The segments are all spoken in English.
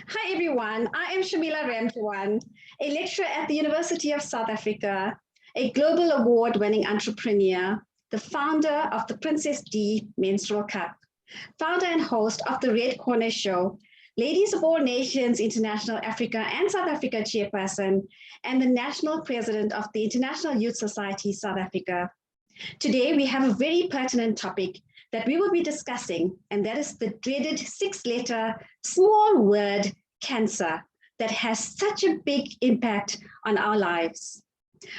Hi everyone, I am Shamila Ramjawan, a lecturer at the University of South Africa, a global award-winning entrepreneur, the founder of the Princess D Menstrual Cup, founder and host of the Red Corner Show, Ladies of All Nations International Africa and South Africa Chairperson, and the National President of the International Youth Society South Africa. Today, we have a very pertinent topic that we will be discussing, and that is the dreaded six-letter small word cancer that has such a big impact on our lives.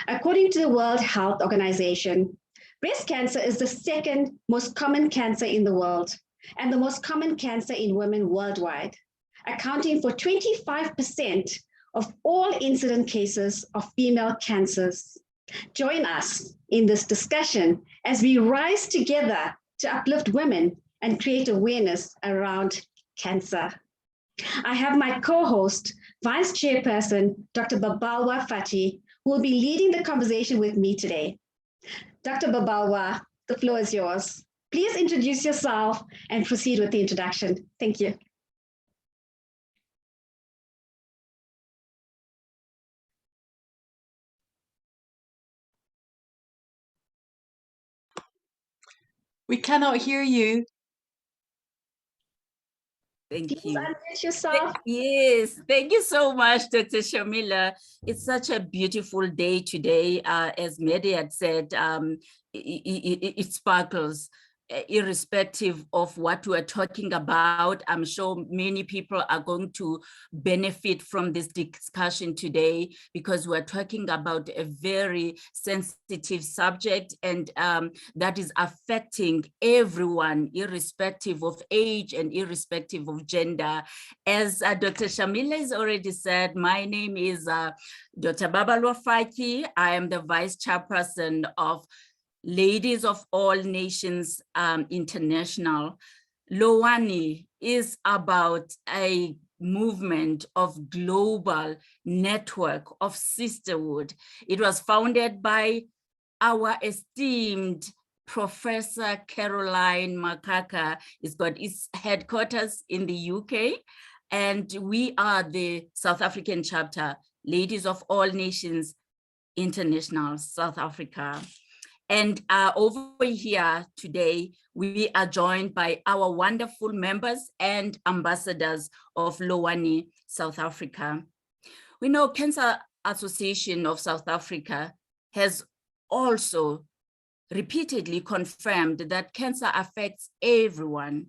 According to the World Health Organization, breast cancer is the second most common cancer in the world and the most common cancer in women worldwide, accounting for 25% of all incident cases of female cancers. Join us in this discussion as we rise together to uplift women and create awareness around cancer. I have my co-host, Vice Chairperson, Dr. Babalwa Fatyi, who will be leading the conversation with me today. Dr. Babalwa, the floor is yours. Please introduce yourself and proceed with the introduction. Thank you. We cannot hear you. Thank you. Unmute yourself. Yes, thank you so much, Dr. Shamila. It's such a beautiful day today. As Mehdi had said, it sparkles. Irrespective of what we're talking about, I'm sure many people are going to benefit from this discussion today because we're talking about a very sensitive subject and that is affecting everyone, irrespective of age and irrespective of gender. As Dr. Shamila has already said, my name is Dr. Babalwa Fatyi. I am the Vice Chairperson of Ladies of All Nations International. LOANI is about a movement of global network of sisterhood. It was founded by our esteemed Professor Caroline Makaka. It's got its headquarters in the UK, and we are the South African chapter, Ladies of All Nations International, South Africa. And over here today, we are joined by our wonderful members and ambassadors of LOANI South Africa. We know Cancer Association of South Africa has also repeatedly confirmed that cancer affects everyone,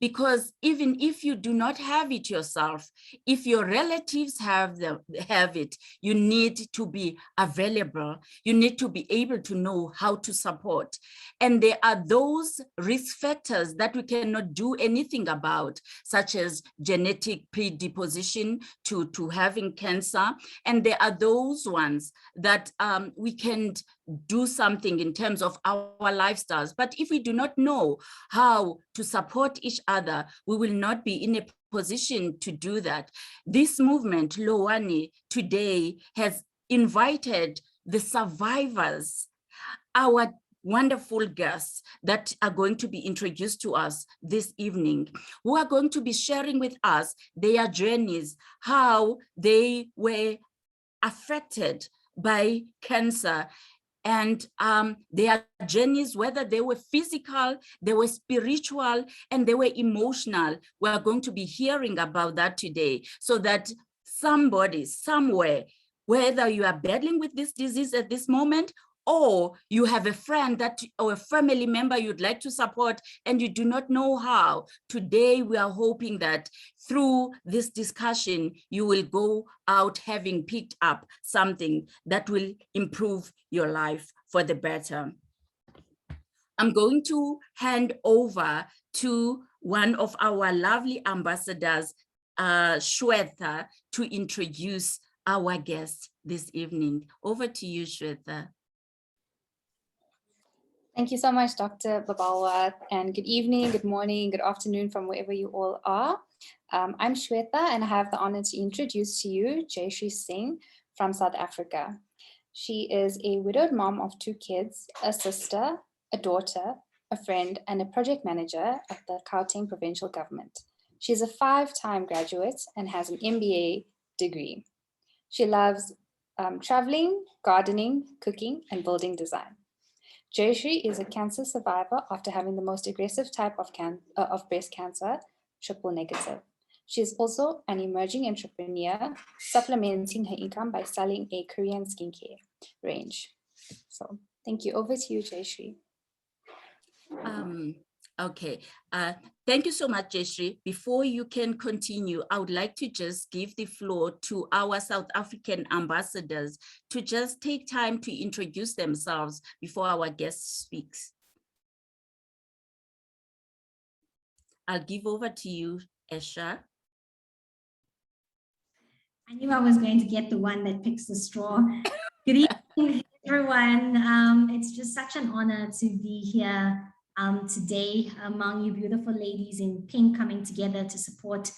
because even if you do not have it yourself, if your relatives have it, you need to be available. You need to be able to know how to support. And there are those risk factors that we cannot do anything about, such as genetic predisposition to having cancer. And there are those ones that we can do something in terms of our lifestyles. But if we do not know how to support each other, we will not be in a position to do that. This movement, LOANI, today has invited the survivors, our wonderful guests that are going to be introduced to us this evening, who are going to be sharing with us their journeys, how they were affected by cancer, and their journeys, whether they were physical, they were spiritual, and they were emotional. We are going to be hearing about that today, so that somebody, somewhere, whether you are battling with this disease at this moment, or you have a friend that or a family member you'd like to support and you do not know how, today we are hoping that through this discussion, you will go out having picked up something that will improve your life for the better. I'm going to hand over to one of our lovely ambassadors, Shwetha, to introduce our guest this evening. Over to you, Shwetha. Thank you so much, Dr. Babalwa, and good evening, good morning, good afternoon from wherever you all are. I'm Shwetha, and I have the honor to introduce to you Jayshree Singh from South Africa. She is a widowed mom of 2 kids, a sister, a daughter, a friend, and a project manager at the Gauteng provincial government. She's a 5-time graduate and has an MBA degree. She loves traveling, gardening, cooking, and building design. Jayshree is a cancer survivor after having the most aggressive type of breast cancer, triple negative. She is also an emerging entrepreneur, supplementing her income by selling a Korean skincare range. So thank you. Over to you, Jayshree. Okay, thank you so much, Jayshree. Before you can continue, I would like to just give the floor to our South African ambassadors to just take time to introduce themselves before our guest speaks. I'll give over to you, Esha. I knew I was going to get the one that picks the straw. Good evening, everyone. It's just such an honor to be here today among you beautiful ladies in pink coming together to support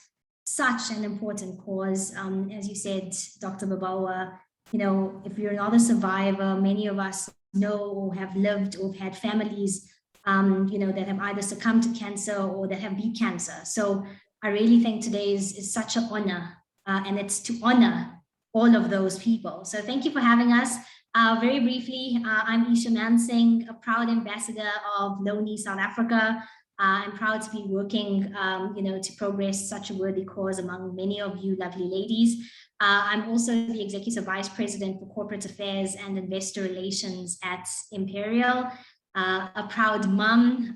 such an important cause. As you said, Dr. Babalwa, you know, if you're not a survivor, many of us know or have lived or have had families, you know, that have either succumbed to cancer or that have beat cancer. So I really think today is such an honor, and it's to honor all of those people. So thank you for having us. Very briefly, I'm Esha Mansingh, a proud ambassador of LOANI South Africa. I'm proud to be working, you know, to progress such a worthy cause among many of you lovely ladies. I'm also the Executive Vice President for Corporate Affairs and Investor Relations at Imperial, a proud mum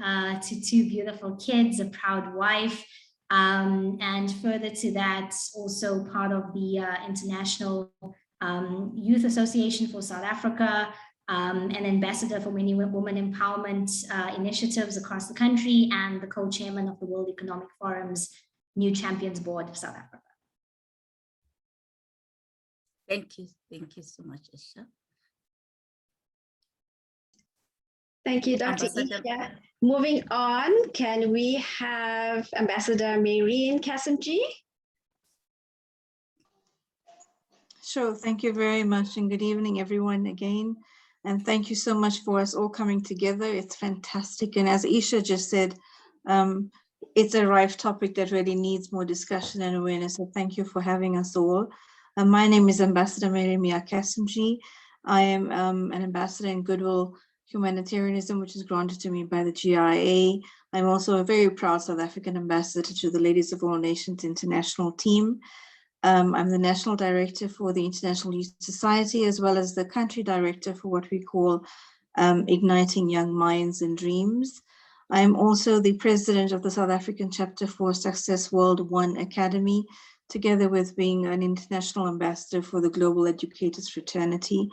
to 2 beautiful kids, a proud wife, and further to that, also part of the International Youth Association for South Africa, an ambassador for many women empowerment initiatives across the country, and the co-chairman of the World Economic Forum's New Champions Board of South Africa. Thank you so much, Esha. Thank you, Dr. Esha. Moving on, can we have Ambassador Mehreen Cassimjee? Sure, thank you very much, and good evening, everyone, again. And thank you so much for us all coming together. It's fantastic. And as Esha just said, it's a rife topic that really needs more discussion and awareness. So thank you for having us all. My name is Ambassador Merin Cassimjee. I am an ambassador in Goodwill Humanitarianism, which is granted to me by the GIA. I'm also a very proud South African ambassador to the Ladies of All Nations International team. I'm the National Director for the International Youth Society, as well as the Country Director for what we call Igniting Young Minds and Dreams. I'm also the President of the South African Chapter for Success World 1 Academy, together with being an International Ambassador for the Global Educators Fraternity.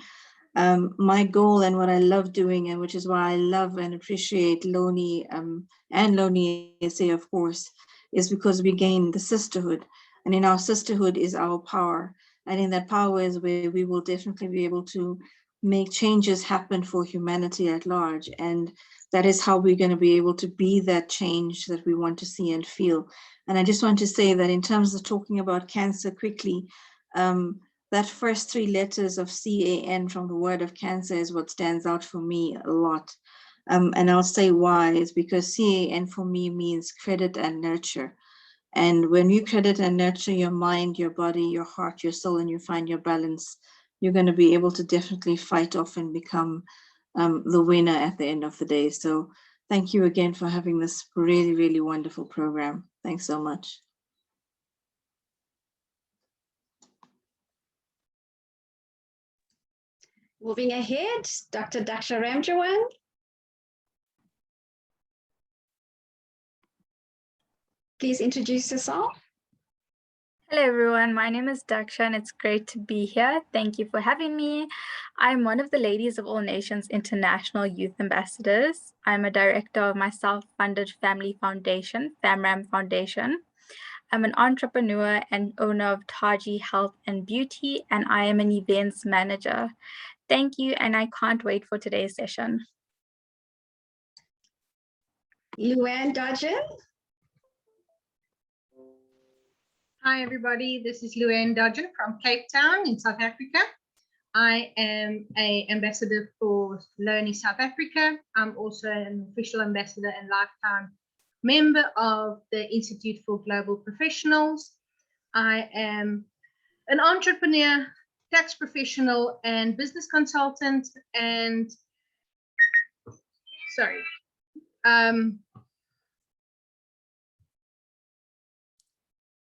My goal and what I love doing, and which is why I love and appreciate LOANI and LOANI SA, of course, is because we gain the sisterhood. And in our sisterhood is our power. And in that power is where we will definitely be able to make changes happen for humanity at large. And that is how we're going to be able to be that change that we want to see and feel. And I just want to say that in terms of talking about cancer quickly, that first 3 letters of CAN from the word of cancer is what stands out for me a lot. And I'll say why. Is because CAN for me means credit and nurture. And when you credit and nurture your mind, your body, your heart, your soul, and you find your balance, you're going to be able to definitely fight off and become the winner at the end of the day. So thank you again for having this really, really wonderful program. Thanks so much. Moving ahead, Dr. Ramjawan. Please introduce yourself. Hello everyone, my name is Daksha and it's great to be here. Thank you for having me. I'm one of the Ladies of All Nations International Youth Ambassadors. I'm a director of my self-funded family foundation, FamRam Foundation. I'm an entrepreneur and owner of Taji Health and Beauty, and I am an events manager. Thank you, and I can't wait for today's session. Dodgen. Hi, everybody. This is Dodgen from Cape Town in South Africa. I am an ambassador for LOANI South Africa. I'm also an official ambassador and lifetime member of the Institute for Global Professionals. I am an entrepreneur, tax professional, and business consultant. And sorry.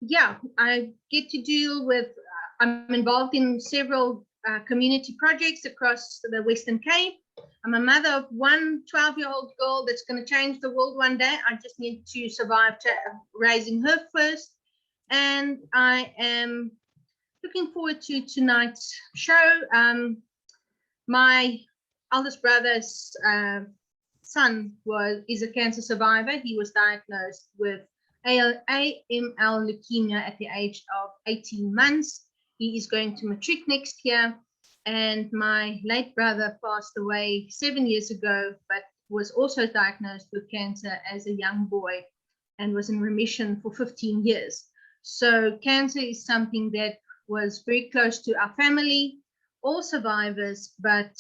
Yeah, I get to deal with, I'm involved in several community projects across the Western Cape. I'm a mother of one 12-year-old girl that's going to change the world one day. I just need to survive raising her first. And I am looking forward to tonight's show. My eldest brother's son is a cancer survivor. He was diagnosed with AML leukemia at the age of 18 months. He is going to matric next year. And my late brother passed away 7 years ago, but was also diagnosed with cancer as a young boy and was in remission for 15 years. So cancer is something that was very close to our family, all survivors, but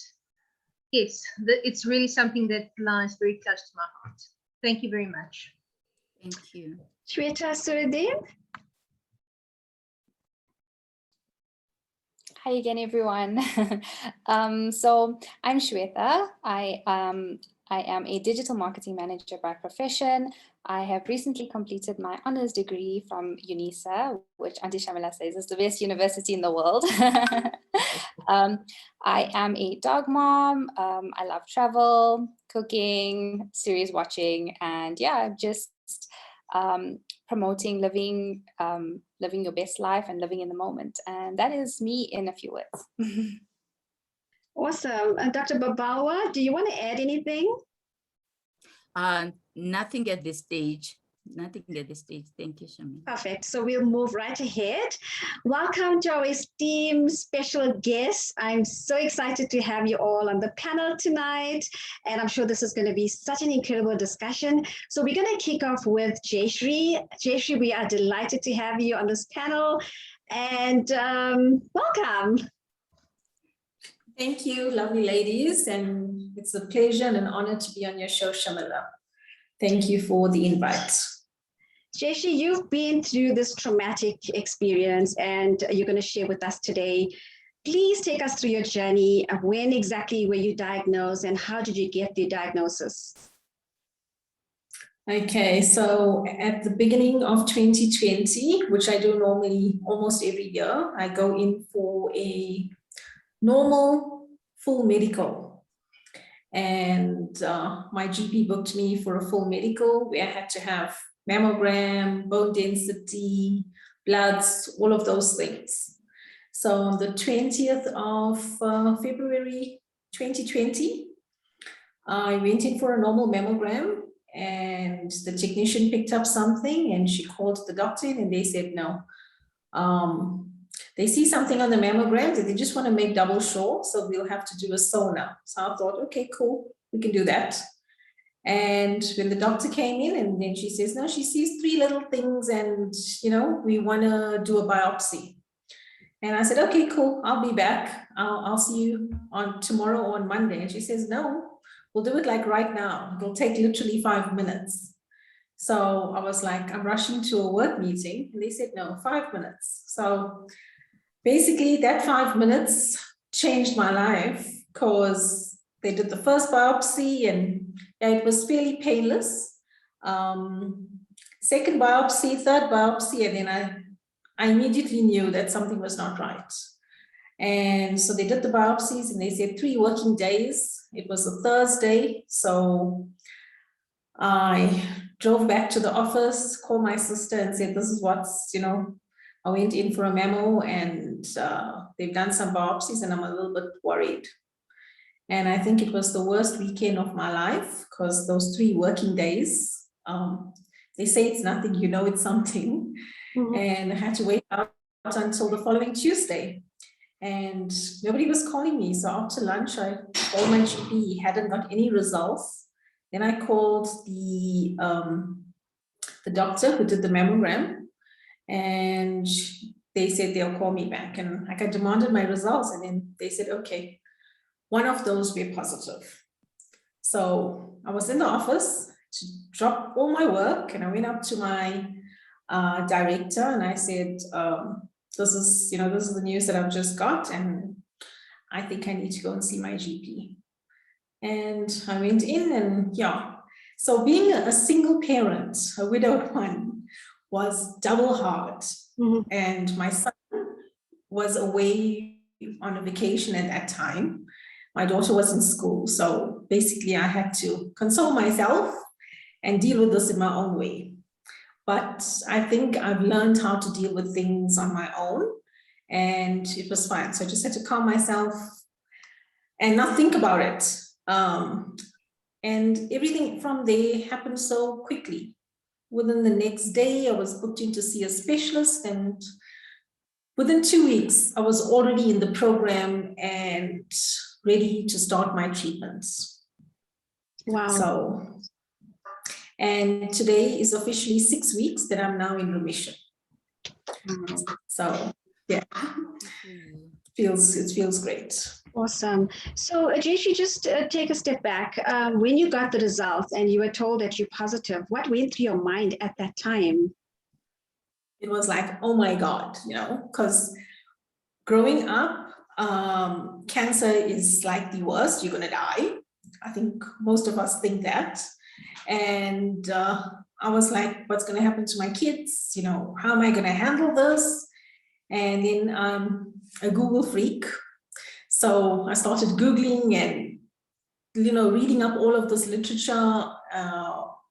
yes, it's really something that lies very close to my heart. Thank you very much. Thank you. Shwetha Suredin. Hi again, everyone. So I'm Shwetha. I am a digital marketing manager by profession. I have recently completed my honors degree from UNISA, which Auntie Shamila says is the best university in the world. I am a dog mom. I love travel, cooking, series watching, and yeah, just promoting living your best life and living in the moment. And that is me in a few words. Awesome. And Dr. Babalwa, do you want to add anything? Nothing at this stage. Nothing at this stage. Thank you, Shamila. Perfect. So we'll move right ahead. Welcome to our esteemed special guests. I'm so excited to have you all on the panel tonight. And I'm sure this is going to be such an incredible discussion. So we're going to kick off with Jayshree. Jayshree, we are delighted to have you on this panel. And welcome. Thank you, lovely ladies. And it's a pleasure and an honor to be on your show, Shamila. Thank you for the invite. Jayshree, you've been through this traumatic experience and you're going to share with us today. Please take us through your journey. When exactly were you diagnosed and how did you get the diagnosis? Okay, so at the beginning of 2020, which I do normally almost every year, I go in for a normal full medical. And my GP booked me for a full medical where I had to have mammogram, bone density, bloods, all of those things. So on the 20th of February 2020, I went in for a normal mammogram and the technician picked up something and she called the doctor in and they said no. They see something on the mammogram that they just want to make double sure, so we'll have to do a sonar. So I thought, okay, cool, we can do that. And when the doctor came in and then she says, no, she sees 3 little things and, you know, we want to do a biopsy. And I said, okay, cool, I'll be back. I'll see you on tomorrow or on Monday. And she says, no, we'll do it like right now. It'll take literally 5 minutes. So I was like, I'm rushing to a work meeting. And they said, no, 5 minutes. So basically that 5 minutes changed my life because they did the first biopsy and yeah, it was fairly painless. Second biopsy, third biopsy, and then I immediately knew that something was not right. And so they did the biopsies and they said 3 working days. It was a Thursday. So I drove back to the office, called my sister and said, this is what's, you know, I went in for a memo and they've done some biopsies and I'm a little bit worried. And I think it was the worst weekend of my life because those 3 working days, they say it's nothing, you know, it's something. Mm-hmm. And I had to wait out until the following Tuesday. And nobody was calling me. So after lunch, I called my GP, he hadn't got any results. Then I called the doctor who did the mammogram and they said they'll call me back. And like I demanded my results and then they said, okay, one of those were positive. So I was in the office to drop all my work, and I went up to my director and I said, this is the news that I've just got, and I think I need to go and see my GP. And I went in, and so being a single parent, a widowed one, was double hard. And my son was away on a vacation at that time. My daughter was in school. So basically I had to console myself and deal with this in my own way. But I think I've learned how to deal with things on my own, and it was fine. So I just had to calm myself and not think about it. And everything from there happened so quickly. Within the next day, I was booked in to see a specialist, and within 2 weeks, I was already in the program and ready to start my treatments. Wow. So, and today is officially 6 weeks that I'm now in remission. So yeah, it feels great. Awesome. So Jayshree, just take a step back. When you got the results and you were told that you're positive, what went through your mind at that time? It was like, oh my God, because growing up, cancer is like the worst, you're gonna die. I think most of us think that. And I was like, what's gonna happen to my kids? How am I gonna handle this? And then I'm a Google freak. So I started Googling and, reading up all of this literature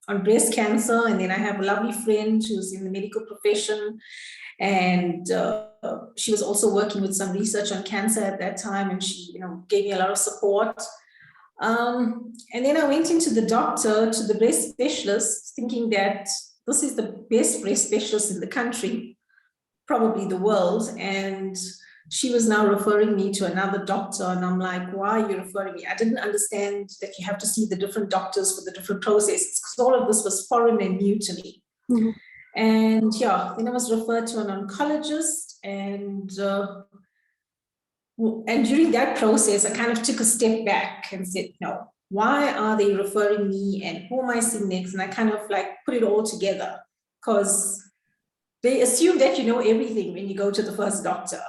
on breast cancer. And then I have a lovely friend who's in the medical profession, and she was also working with some research on cancer at that time. And she, gave me a lot of support. And then I went into the doctor, to the breast specialist, thinking that this is the best breast specialist in the country, probably the world. And she was now referring me to another doctor, and I'm like, why are you referring me? I didn't understand that you have to see the different doctors for the different processes, because all of this was foreign and new to me. And then I was referred to an oncologist, and during that process, I kind of took a step back and said, no, why are they referring me, and who am I seeing next? And I kind of like put it all together, because they assume that you know everything when you go to the first doctor.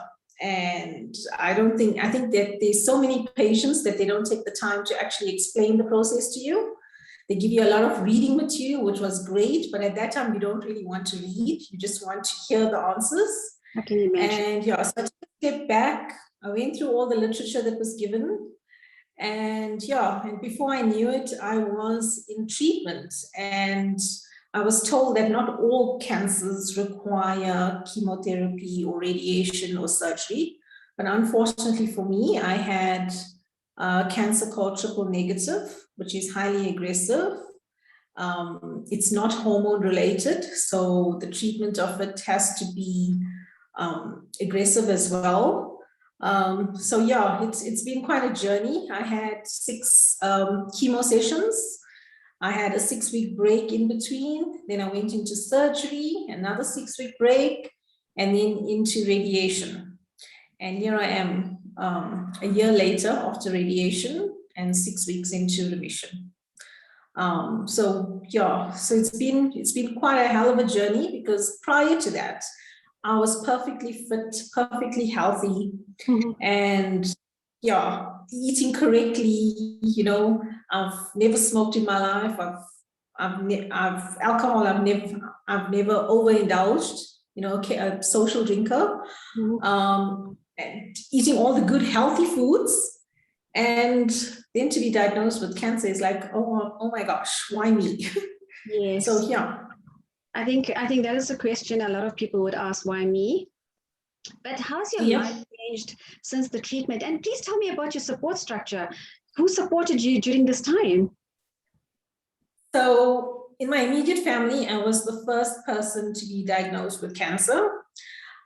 And I think that there's so many patients that they don't take the time to actually explain the process to you. They give you a lot of reading material, which was great, but at that time you don't really want to read, you just want to hear the answers. I can imagine. And so I took a step back, I went through all the literature that was given, and and before I knew it, I was in treatment. And I was told that not all cancers require chemotherapy or radiation or surgery. But unfortunately for me, I had cancer called triple negative, which is highly aggressive. It's not hormone related, so the treatment of it has to be aggressive as well. So it's been quite a journey. I had 6 chemo sessions. I had a 6-week break in between. Then I went into surgery, another 6-week break, and then into radiation. And here I am a year later after radiation and 6 weeks into remission. So it's been quite a hell of a journey, because prior to that, I was perfectly fit, perfectly healthy, and eating correctly. I've never smoked in my life. I've alcohol. I've never overindulged. A social drinker. And eating all the good healthy foods, and then to be diagnosed with cancer is like, oh my gosh, why me? Yes. So I think that is a question a lot of people would ask, why me? But how's your life changed since the treatment? And please tell me about your support structure. Who supported you during this time? So in my immediate family, I was the first person to be diagnosed with cancer.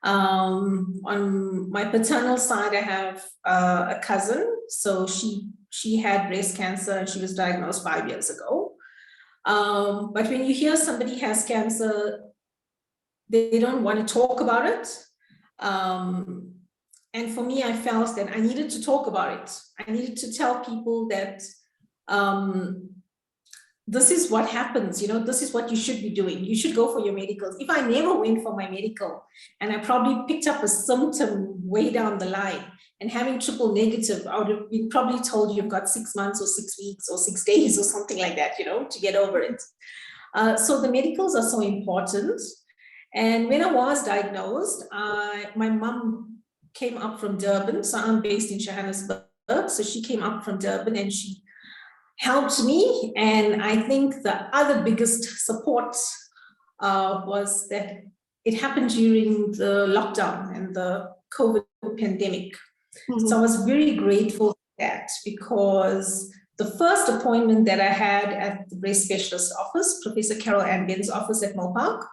On my paternal side, I have a cousin. So she had breast cancer, and she was diagnosed 5 years ago. But when you hear somebody has cancer, they don't want to talk about it. And for me, I felt that I needed to talk about it. I needed to tell people that this is what happens, this is what you should be doing. You should go for your medicals. If I never went for my medical and I probably picked up a symptom way down the line and having triple negative, I would have been probably told you've got 6 months or 6 weeks or 6 days or something like that, to get over it. So the medicals are so important. And when I was diagnosed, my mum came up from Durban. So I'm based in Johannesburg. So she came up from Durban and she helped me. And I think the other biggest support was that it happened during the lockdown and the COVID pandemic. So I was very grateful for that, because the first appointment that I had at the breast specialist office, Professor Carol Ann Ben's office at Mopark,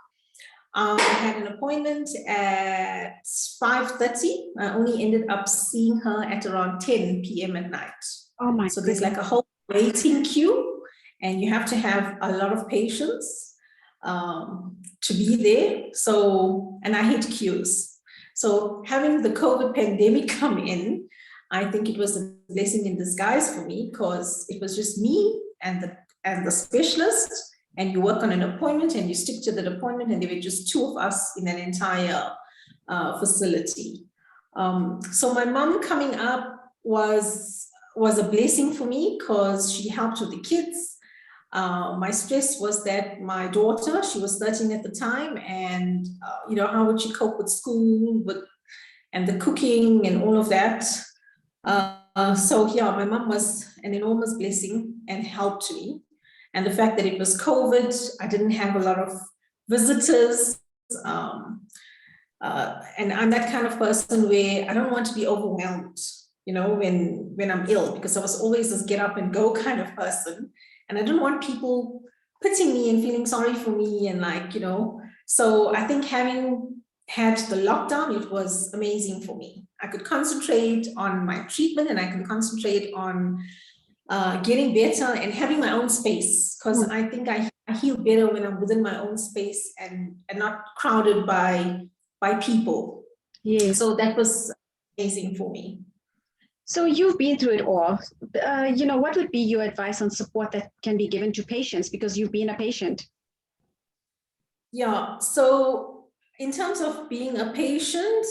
I had an appointment at 5:30. I only ended up seeing her at around 10 p.m. at night. Oh my So there's like a whole waiting queue, and you have to have a lot of patience to be there. So, and I hate queues. So having the COVID pandemic come in, I think it was a blessing in disguise for me, because it was just me and the specialist, and you work on an appointment and you stick to the appointment, and there were just 2 of us in an entire facility. So my mom coming up was a blessing for me, because she helped with the kids. My stress was that my daughter, she was 13 at the time, and how would she cope with school, and the cooking and all of that. So yeah, my mom was an enormous blessing and help to me. And the fact that it was COVID, I didn't have a lot of visitors. And I'm that kind of person where I don't want to be overwhelmed, when I'm ill, because I was always this get up and go kind of person. And I didn't want people pitying me and feeling sorry for me, and so I think having had the lockdown, it was amazing for me. I could concentrate on my treatment, and I could concentrate on getting better and having my own space, because I think I heal better when I'm within my own space and not crowded by people. Yes. So that was amazing for me. So you've been through it all. What would be your advice on support that can be given to patients, because you've been a patient? Yeah, so in terms of being a patient,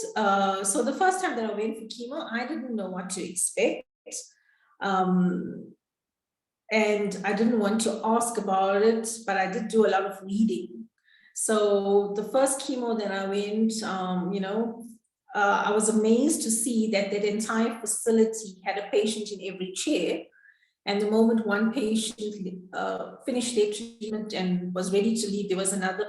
so the first time that I went for chemo, I didn't know what to expect. And I didn't want to ask about it, but I did do a lot of reading. So the first chemo that I went, I was amazed to see that that entire facility had a patient in every chair. And the moment one patient finished their treatment and was ready to leave, there was another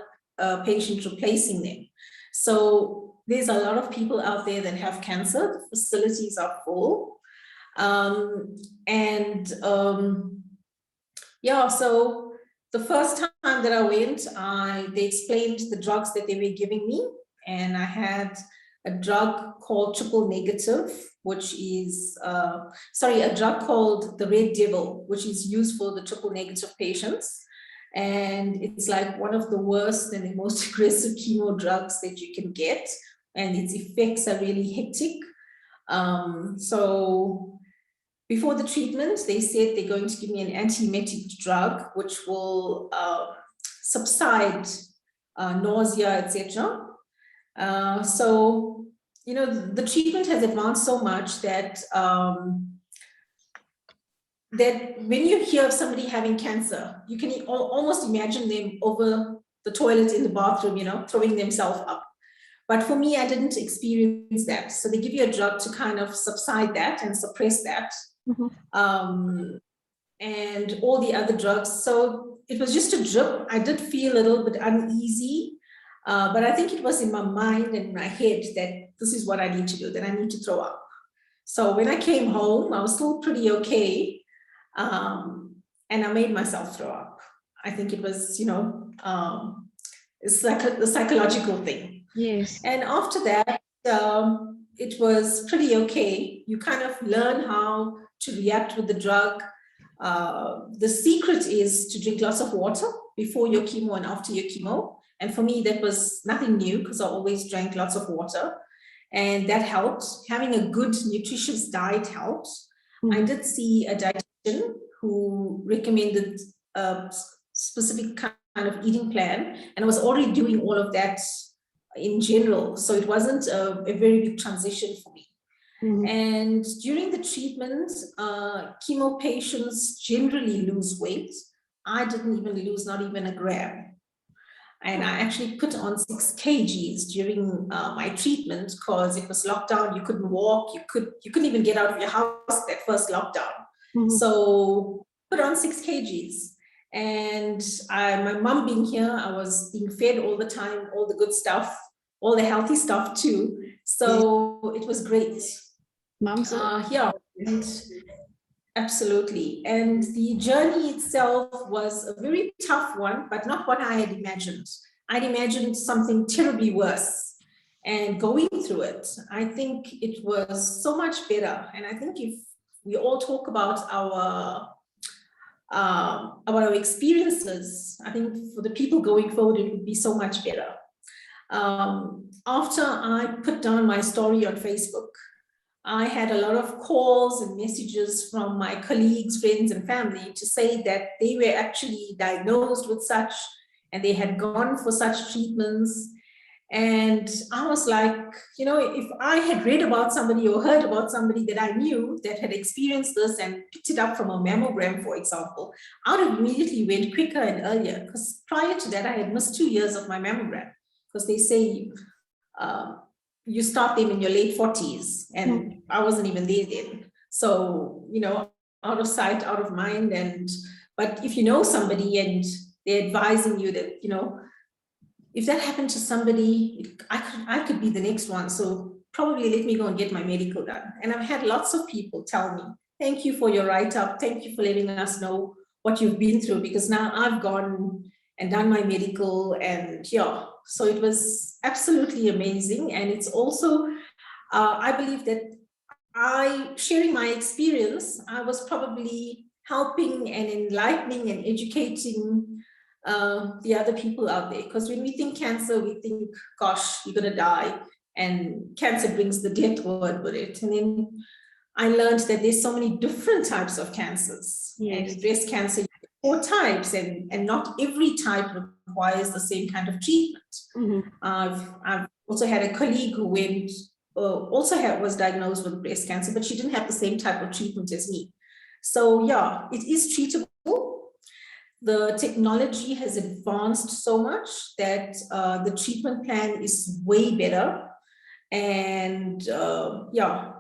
patient replacing them. So there's a lot of people out there that have cancer. The facilities are full. So the first time that I went, they explained the drugs that they were giving me, and I had a drug called triple negative, which is, a drug called the Red Devil, which is used for the triple negative patients. And it's like one of the worst and the most aggressive chemo drugs that you can get, and its effects are really hectic. So before the treatment, they said they're going to give me an antiemetic drug, which will subside nausea, etc. So, the treatment has advanced so much that that when you hear of somebody having cancer, you can almost imagine them over the toilet in the bathroom, throwing themselves up. But for me, I didn't experience that. So they give you a drug to kind of subside that and suppress that. And all the other drugs. So it was just a drip. I did feel a little bit uneasy, but I think it was in my mind and my head that this is what I need to do, that I need to throw up. So when I came home, I was still pretty okay. And I made myself throw up. I think it was, it's like the psychological thing. Yes. And after that, it was pretty okay. You kind of learn how to react with the drug. The secret is to drink lots of water before your chemo and after your chemo. And for me, that was nothing new, because I always drank lots of water, and that helped. Having a good, nutritious diet helped. I did see a dietitian who recommended specific kind of eating plan, and I was already doing all of that in general. So it wasn't a very big transition for me. And during the treatment, chemo patients generally lose weight. I didn't even lose not even a gram. And I actually put on 6 kgs during my treatment because it was lockdown. You couldn't walk, you couldn't even get out of your house that first lockdown. So put on 6 kgs. And my mom being here, I was being fed all the time, all the good stuff, all the healthy stuff too. So it was great. Mom's yeah, and absolutely. And the journey itself was a very tough one, but not what I had imagined. I'd imagined something terribly worse. And going through it, I think it was so much better. And I think if we all talk about our experiences, I think for the people going forward, it would be so much better. After I put down my story on Facebook, I had a lot of calls and messages from my colleagues, friends, and family to say that they were actually diagnosed with such, and they had gone for such treatments. And I was like, you know, if I had read about somebody or heard about somebody that I knew that had experienced this and picked it up from a mammogram, for example, I would have immediately went quicker and earlier, because prior to that, I had missed 2 years of my mammogram, because they say you start them in your late 40s, and I wasn't even there then. So, you know, out of sight, out of mind. But if you know somebody and they're advising you that, you know, if that happened to somebody, I could be the next one. So probably let me go and get my medical done. And I've had lots of people tell me, thank you for your write-up. Thank you for letting us know what you've been through, because now I've gone and done my medical, and yeah, so it was absolutely amazing. And it's also, I believe that sharing my experience, I was probably helping and enlightening and educating the other people out there. Because when we think cancer, we think, gosh, you're gonna die, and cancer brings the death word with it. And then I learned that there's so many different types of cancers. Yes. And breast cancer, 4 types, and not every type requires the same kind of treatment. I've also had a colleague who was diagnosed with breast cancer, but she didn't have the same type of treatment as me. So yeah, it is treatable. The technology has advanced so much that the treatment plan is way better. And yeah,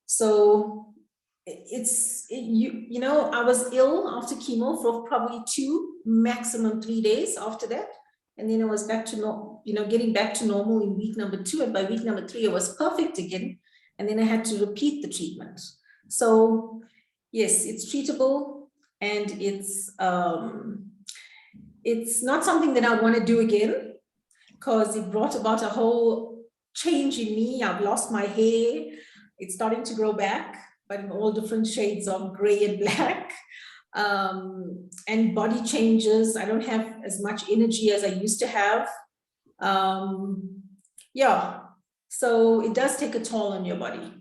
so you know, I was ill after chemo for probably 2, maximum 3 days after that. And then I was back to normal, you know, getting back to normal in week number 2. And by week number 3, I was perfect again. And then I had to repeat the treatment. So yes, it's treatable, and it's not something that I want to do again, because it brought about a whole change in me. I've lost my hair. It's starting to grow back, but in all different shades of gray and black. And body changes. I don't have as much energy as I used to have. Yeah, so it does take a toll on your body.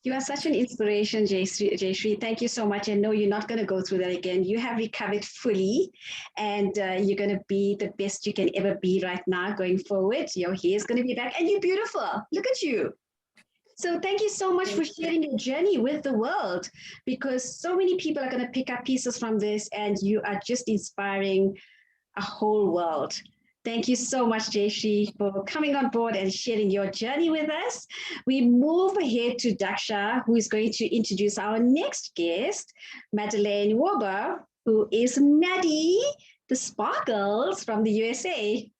You are such an inspiration, Jayshree. Thank you so much. And no, you're not going to go through that again. You have recovered fully, and you're going to be the best you can ever be right now going forward. Your hair is going to be back, and you're beautiful. Look at you. So thank you so much for sharing your journey with the world, because so many people are going to pick up pieces from this, and you are just inspiring a whole world. Thank you so much, Jayshree, for coming on board and sharing your journey with us. We move ahead to Daksha, who is going to introduce our next guest, Madeleine Wober, who is Maddie, the Sparkles from the USA.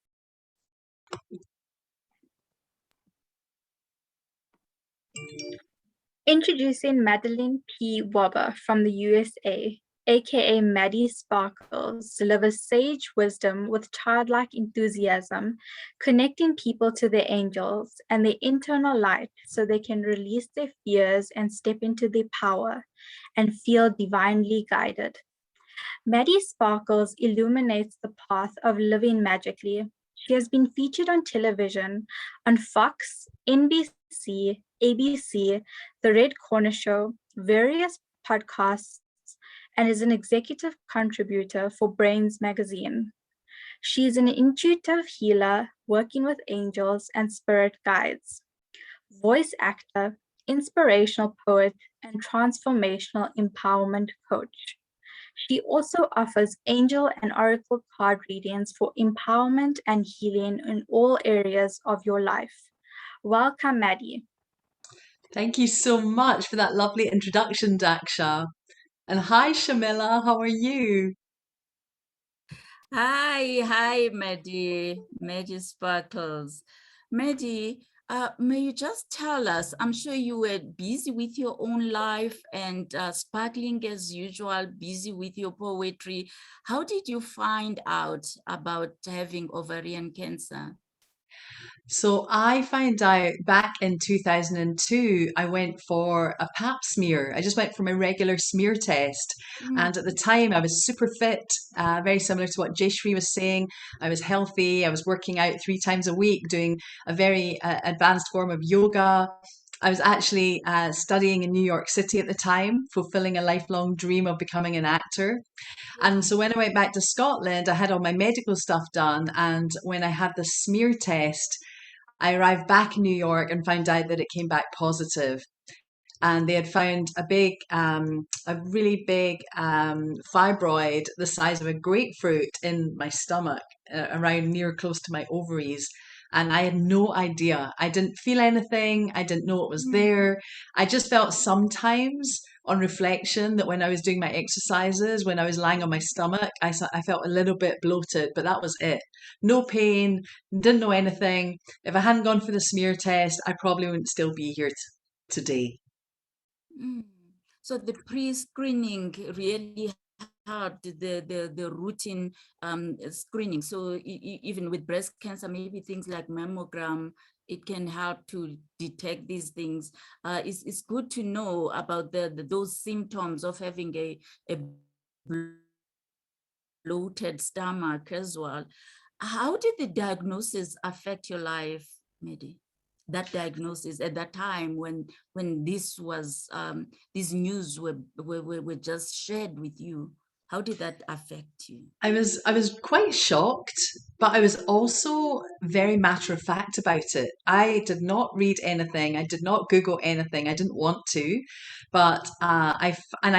Introducing Madeleine P Wober from the USA, aka Maddie Sparkles, delivers sage wisdom with childlike enthusiasm, connecting people to their angels and their internal light so they can release their fears and step into their power and feel divinely guided. Maddie Sparkles illuminates the path of living magically. She has been featured on television on Fox, NBC, ABC, The Red Corner Show, various podcasts, and is an executive contributor for Brains magazine. She is an intuitive healer working with angels and spirit guides, voice actor, inspirational poet, and transformational empowerment coach. She also offers angel and oracle card readings for empowerment and healing in all areas of your life. Welcome, Maddie. Thank you so much for that lovely introduction, Daksha. And hi, Shamila, how are you? Hi, Maddie Sparkles. Maddie, may you just tell us, I'm sure you were busy with your own life and sparkling as usual, busy with your poetry. How did you find out about having ovarian cancer? So I found out back in 2002, I went for a pap smear. I just went for my regular smear test. And at the time, I was super fit, very similar to what Jayshree was saying. I was healthy. I was working out 3 times a week, doing a very advanced form of yoga. I was actually studying in New York City at the time, fulfilling a lifelong dream of becoming an actor. And so when I went back to Scotland, I had all my medical stuff done. And when I had the smear test, I arrived back in New York and found out that it came back positive. And they had found a really big fibroid the size of a grapefruit in my stomach, around near close to my ovaries. And I had no idea. I didn't feel anything. I didn't know it was there. I just felt sometimes on reflection that when I was doing my exercises, when I was lying on my stomach, I felt a little bit bloated, but that was it. No pain, didn't know anything. If I hadn't gone for the smear test, I probably wouldn't still be here today. So the pre-screening really helped, the routine screening. So even with breast cancer, maybe things like mammogram, it can help to detect these things. It's good to know about those symptoms of having a bloated stomach as well. How did the diagnosis affect your life, Maddie? That diagnosis at that time when this was these news were just shared with you, how did that affect you? I was quite shocked, but I was also very matter of fact about it. I did not read anything. I did not Google anything. I didn't want to, but I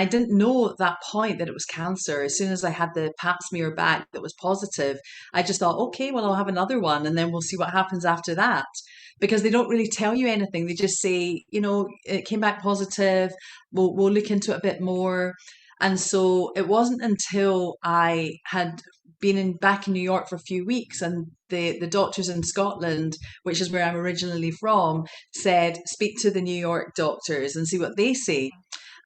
didn't know at that point that it was cancer. As soon as I had the pap smear back that was positive, I just thought, okay, well, I'll have another one, and then we'll see what happens after that. Because they don't really tell you anything. They just say, it came back positive. We'll look into it a bit more. And so it wasn't until I had been back in New York for a few weeks and the doctors in Scotland, which is where I'm originally from, said, speak to the New York doctors and see what they say.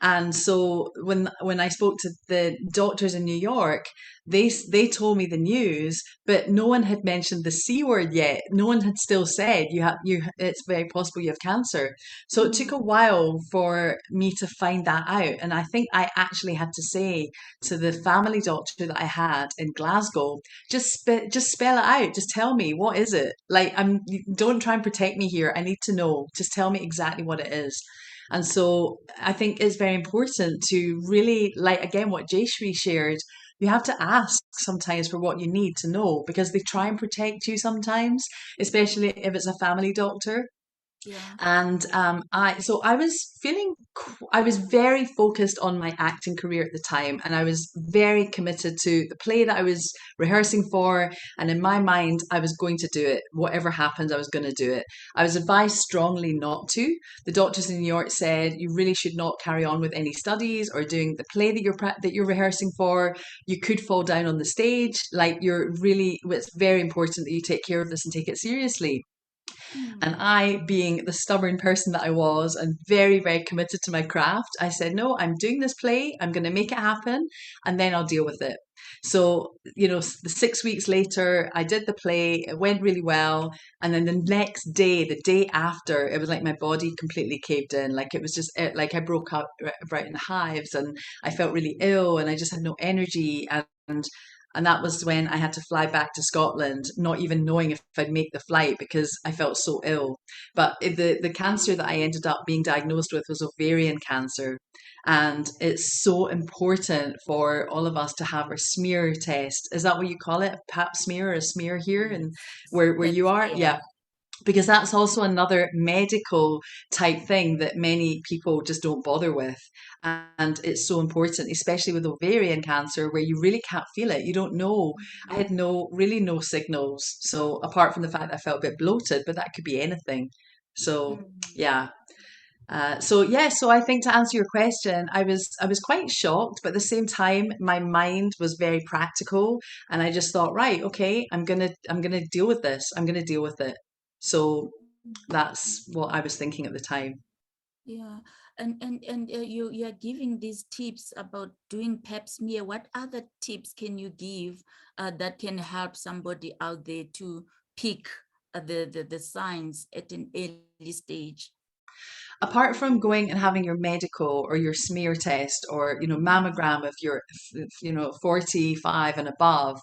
And so when I spoke to the doctors in New York, they told me the news, but no one had mentioned the C word yet. No one had still said it's very possible you have cancer. So it took a while for me to find that out. And I think I actually had to say to the family doctor that I had in Glasgow, just spell it out. Just tell me, what is it? Like, don't try and protect me here. I need to know. Just tell me exactly what it is. And so I think it's very important to really, like, again, what Jayshree shared, you have to ask sometimes for what you need to know, because they try and protect you sometimes, especially if it's a family doctor. Yeah. And I was very focused on my acting career at the time, and I was very committed to the play that I was rehearsing for. And in my mind, I was going to do it. Whatever happened, I was going to do it. I was advised strongly not to. The doctors in New York said you really should not carry on with any studies or doing the play that you're rehearsing for. You could fall down on the stage. It's very important that you take care of this and take it seriously. And I, being the stubborn person that I was and very, very committed to my craft, I said, no, I'm doing this play. I'm going to make it happen, and then I'll deal with it. So, the 6 weeks later, I did the play. It went really well. And then the next day, the day after, it was like my body completely caved in. Like, it was just like I broke out right in hives, and I felt really ill, and I just had no energy. And And that was when I had to fly back to Scotland, not even knowing if I'd make the flight because I felt so ill. But the cancer that I ended up being diagnosed with was ovarian cancer. And it's so important for all of us to have our smear test. Is that what you call it? A pap smear or a smear here? And where you are? Yeah. Because that's also another medical type thing that many people just don't bother with. And it's so important, especially with ovarian cancer, where you really can't feel it. You don't know. I had really no signals. So apart from the fact that I felt a bit bloated, but that could be anything. So yeah. So I think to answer your question, I was quite shocked, but at the same time, my mind was very practical, and I just thought, right, okay, I'm gonna deal with this. I'm gonna deal with it. So that's what I was thinking at the time. Yeah, and you are giving these tips about doing pap smear. What other tips can you give that can help somebody out there to pick the signs at an early stage? Apart from going and having your medical or your smear test or mammogram if you're 45 and above,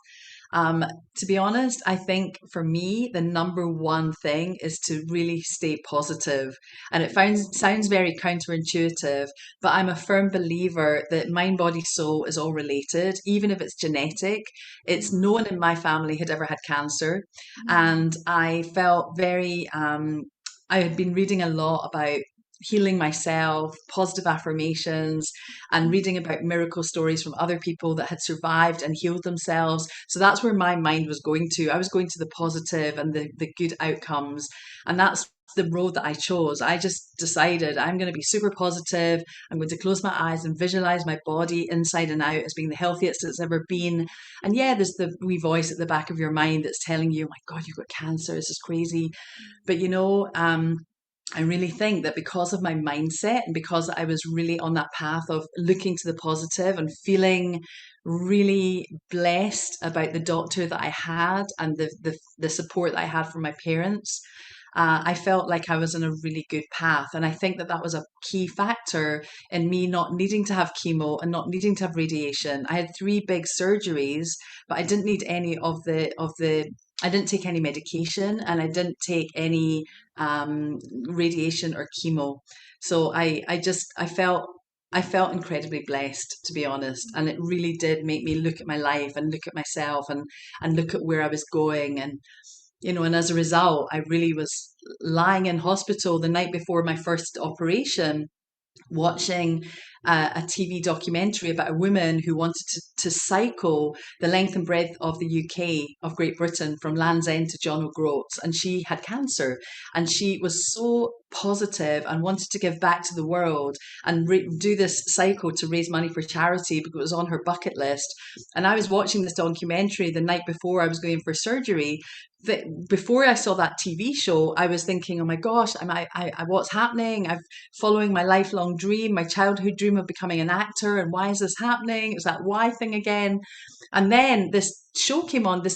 to be honest, I think for me, the number one thing is to really stay positive. And it sounds very counterintuitive, but I'm a firm believer that mind, body, soul is all related, even if it's genetic. It's no one in my family had ever had cancer. And I felt very, I had been reading a lot about healing myself, positive affirmations, and reading about miracle stories from other people that had survived and healed themselves. So that's where my mind was going to. I was going to the positive and the good outcomes. And that's the road that I chose. I just decided I'm going to be super positive. I'm going to close my eyes and visualize my body inside and out as being the healthiest it's ever been. And yeah, there's the wee voice at the back of your mind that's telling you, oh my God, you've got cancer. This is crazy. But I really think that because of my mindset and because I was really on that path of looking to the positive and feeling really blessed about the doctor that I had and the support that I had from my parents, I felt like I was on a really good path. And I think that was a key factor in me not needing to have chemo and not needing to have radiation. I had 3 big surgeries, but I didn't need any of the I didn't take any medication and I didn't take any radiation or chemo. So I felt incredibly blessed, to be honest. And it really did make me look at my life and look at myself and look at where I was going. And, and as a result, I really was lying in hospital the night before my first operation, watching a TV documentary about a woman who wanted to cycle the length and breadth of the UK, of Great Britain, from Land's End to John O'Groats. And she had cancer. And she was so positive and wanted to give back to the world and do this cycle to raise money for charity because it was on her bucket list. And I was watching this documentary the night before I was going for surgery. Before I saw that TV show, I was thinking, oh my gosh, what's happening? I'm following my lifelong dream, my childhood dream of becoming an actor. And why is this happening? It's that why thing again. And then this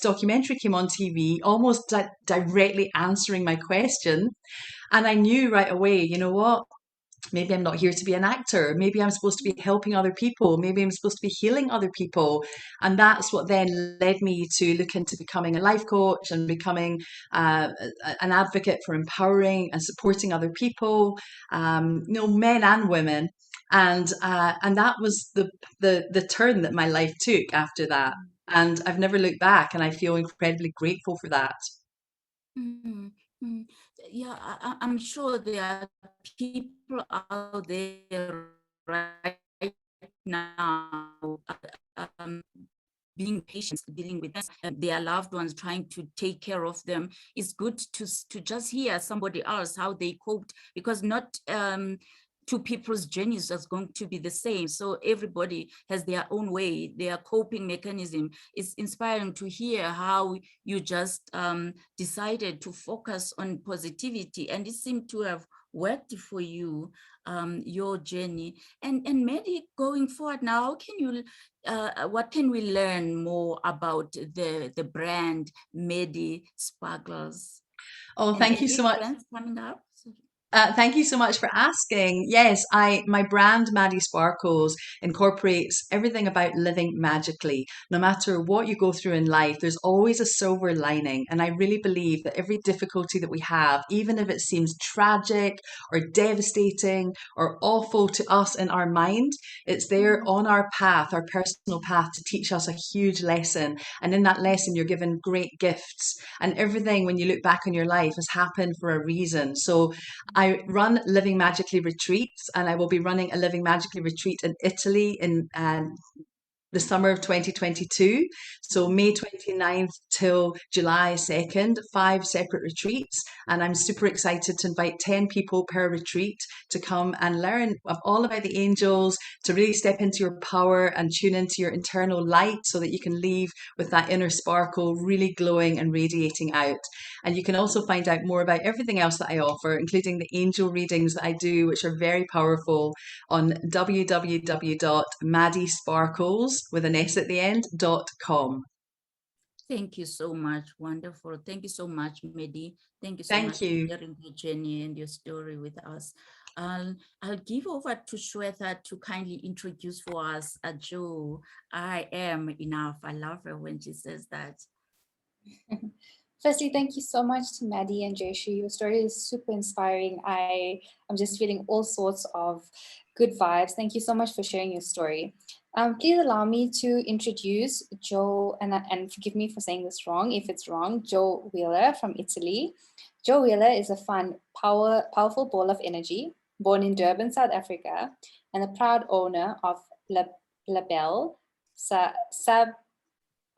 documentary came on TV, almost directly answering my question. And I knew right away, you know what? Maybe I'm not here to be an actor. Maybe I'm supposed to be helping other people. Maybe I'm supposed to be healing other people. And that's what then led me to look into becoming a life coach and becoming an advocate for empowering and supporting other people, men and women. And that was the turn that my life took after that. And I've never looked back, and I feel incredibly grateful for that. Mm-hmm. Yeah, I'm sure there are people out there right now being patient, dealing with their loved ones, trying to take care of them. It's good to just hear somebody else how they coped, because not two people's journeys are going to be the same. So everybody has their own way, their coping mechanism. It's inspiring to hear how you just decided to focus on positivity, and it seemed to have worked for you, your journey. And maybe going forward now, how can you, what can we learn more about the brand Medi Sparkles? Oh, thank you so much. Coming up? Thank you so much for asking. Yes, my brand Maddie Sparkles incorporates everything about living magically. No matter what you go through in life, there's always a silver lining. And I really believe that every difficulty that we have, even if it seems tragic or devastating or awful to us in our mind, it's there on our path, our personal path, to teach us a huge lesson. And in that lesson, you're given great gifts. And everything, when you look back on your life, has happened for a reason. So I run Living Magically retreats, and I will be running a Living Magically retreat in Italy in the summer of 2022. So May 29th till July 2nd, 5 separate retreats. And I'm super excited to invite 10 people per retreat to come and learn all about the angels, to really step into your power and tune into your internal light so that you can leave with that inner sparkle really glowing and radiating out. And you can also find out more about everything else that I offer, including the angel readings that I do, which are very powerful, on www.maddiesparkles with an S at the end.com. Thank you so much. Wonderful. Thank you so much, Medi. Thank you so Thank much you. for sharing your journey and your story with us. I'll give over to Shwetha to kindly introduce for us Jo. I am enough. I love her when she says that. Firstly, thank you so much to Maddie and Jayshree. Your story is super inspiring. I'm just feeling all sorts of good vibes. Thank you so much for sharing your story. Please allow me to introduce Jo, and forgive me for saying this wrong if it's wrong, Jo Wiehler from Italy. Jo Wiehler is a fun, powerful ball of energy, born in Durban, South Africa, and the proud owner of Label,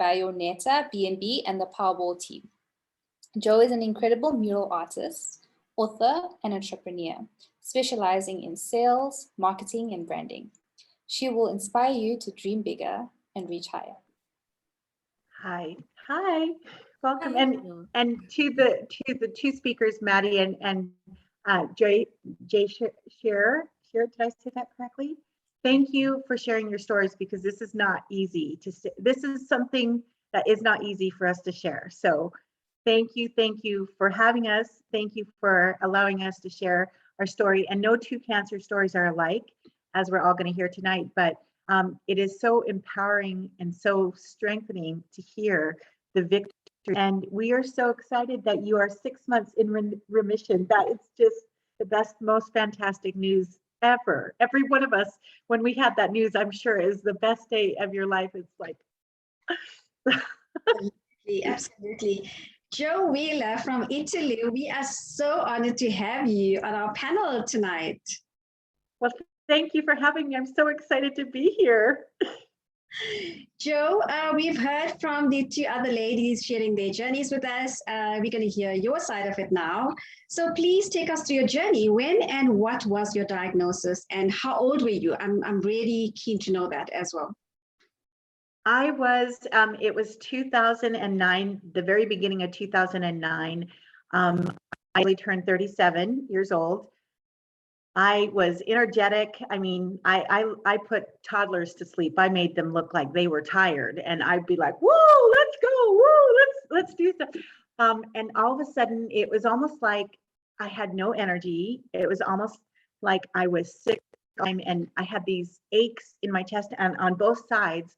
Bayonetta, B&B, and the Powerball team. Jo is an incredible mural artist, author, and entrepreneur, specializing in sales, marketing, and branding. She will inspire you to dream bigger and reach higher. Hi, welcome, and to the two speakers, Maddie and Jayshree. Did I say that correctly? Thank you for sharing your stories, because this is not easy to. This is something that is not easy for us to share. So, thank you for having us. Thank you for allowing us to share our story. And no two cancer stories are alike, as we're all going to hear tonight. But it is so empowering and so strengthening to hear the victory. And we are so excited that you are 6 months in remission. That is just the best, most fantastic news ever. Every one of us, when we had that news, I'm sure is the best day of your life. It's like. Absolutely. Jo Wiehler from Italy, we are so honored to have you on our panel tonight. Well, thank you for having me. I'm so excited to be here. Jo, we've heard from the two other ladies sharing their journeys with us. We're going to hear your side of it now. So please take us through your journey. When and what was your diagnosis, and how old were you? I'm really keen to know that as well. I was, it was 2009, the very beginning of 2009. I turned 37 years old. I was energetic. I mean, I put toddlers to sleep. I made them look like they were tired, and I'd be like, "Whoa, let's go! Whoa, let's do stuff." And all of a sudden, it was almost like I had no energy. It was almost like I was sick, and I had these aches in my chest, and on both sides,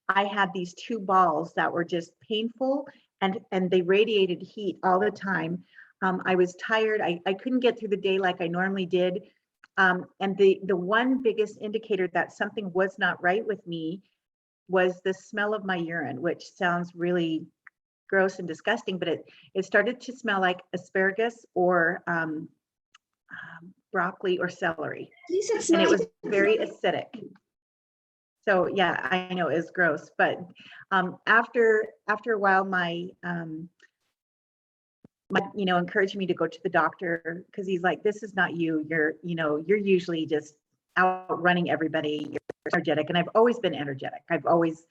I had these two balls that were just painful, and they radiated heat all the time. I was tired. I couldn't get through the day like I normally did. And the one biggest indicator that something was not right with me was the smell of my urine, which sounds really gross and disgusting, but it started to smell like asparagus or broccoli or celery. And it was very acidic. So yeah, I know it's gross, but after a while, my encouraged me to go to the doctor, because he's like, "This is not you. You're usually just out running everybody. You're energetic." And I've always been energetic. I've always,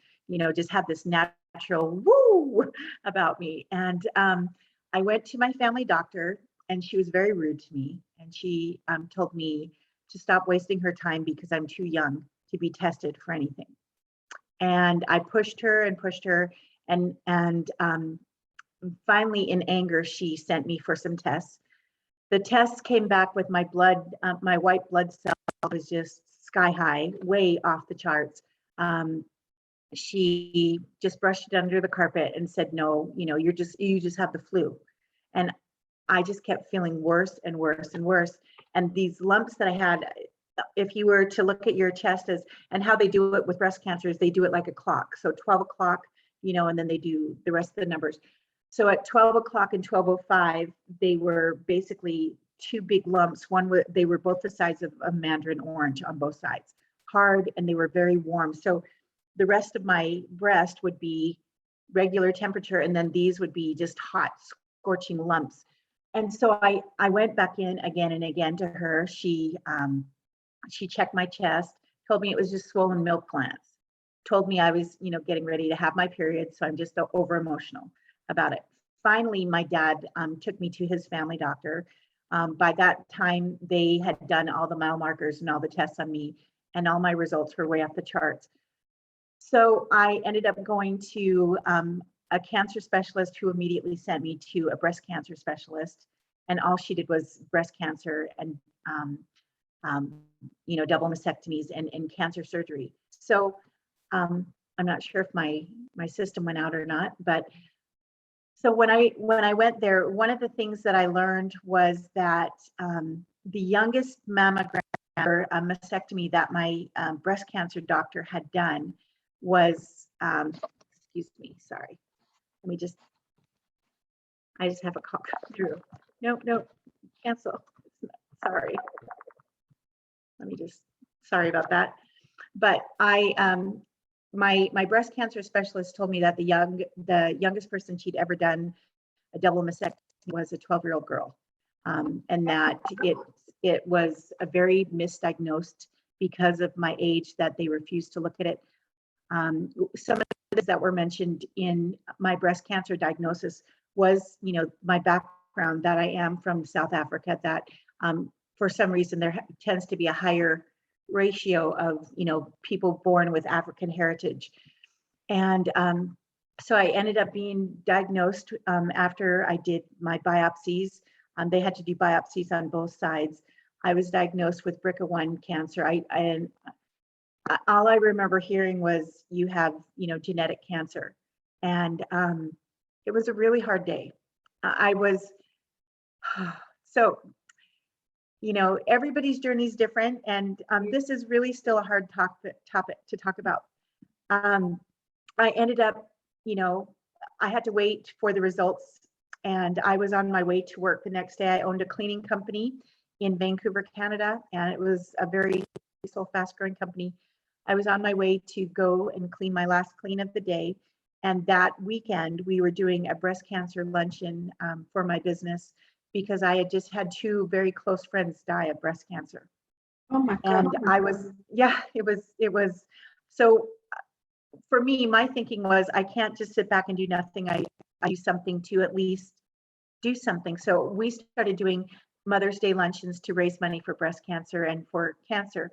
just had this natural woo about me. And I went to my family doctor, and she was very rude to me. And she told me to stop wasting her time because I'm too young to be tested for anything. And I pushed her, and finally, in anger, she sent me for some tests. The tests came back with my blood, my white blood cell was just sky high, way off the charts. She just brushed it under the carpet and said, no, you know, you just have the flu. And I just kept feeling worse and worse and worse. And these lumps that I had, if you were to look at your chest and how they do it with breast cancer is they do it like a clock. So 12 o'clock, you know, and then they do the rest of the numbers. So at 12 o'clock and 12:05, they were basically two big lumps. They were both the size of a mandarin orange on both sides, hard, and they were very warm. So the rest of my breast would be regular temperature, and then these would be just hot, scorching lumps. And so I went back in again and again to her. She checked my chest, told me it was just swollen milk glands, told me I was, you know, getting ready to have my period. So I'm just over emotional about it. Finally, my dad took me to his family doctor. By that time, they had done all the mile markers and all the tests on me, and all my results were way off the charts. So I ended up going to a cancer specialist who immediately sent me to a breast cancer specialist. And all she did was breast cancer and, you know, double mastectomies and cancer surgery. So I'm not sure if my system went out or not, but so when I went there, one of the things that I learned was that the youngest mammogram or a mastectomy that my breast cancer doctor had done was, excuse me, sorry. I just have a call come through. No, cancel. Sorry. Sorry about that. But my breast cancer specialist told me that the youngest person she'd ever done a double mastectomy was a 12-year-old girl, and that it was a very misdiagnosed because of my age, that they refused to look at it. Some of the things that were mentioned in my breast cancer diagnosis was, you know, my background, that I am from South Africa, that for some reason there tends to be a higher ratio of, you know, people born with African heritage. And so I ended up being diagnosed after I did my biopsies. They had to do biopsies on both sides. I was diagnosed with BRCA1 cancer. All I remember hearing was, you have, you know, genetic cancer. And it was a really hard day. So, you know, everybody's journey is different. And this is really still a hard topic to talk about. I ended up, you know, I had to wait for the results, and I was on my way to work the next day. I owned a cleaning company in Vancouver, Canada, and it was a very fast growing company. I was on my way to go and clean my last clean of the day. And that weekend we were doing a breast cancer luncheon for my business, because I had just had two very close friends die of breast cancer. Oh my God. And I was, yeah, it was, so for me, my thinking was, I can't just sit back and do nothing. I do something to at least do something. So we started doing Mother's Day luncheons to raise money for breast cancer and for cancer.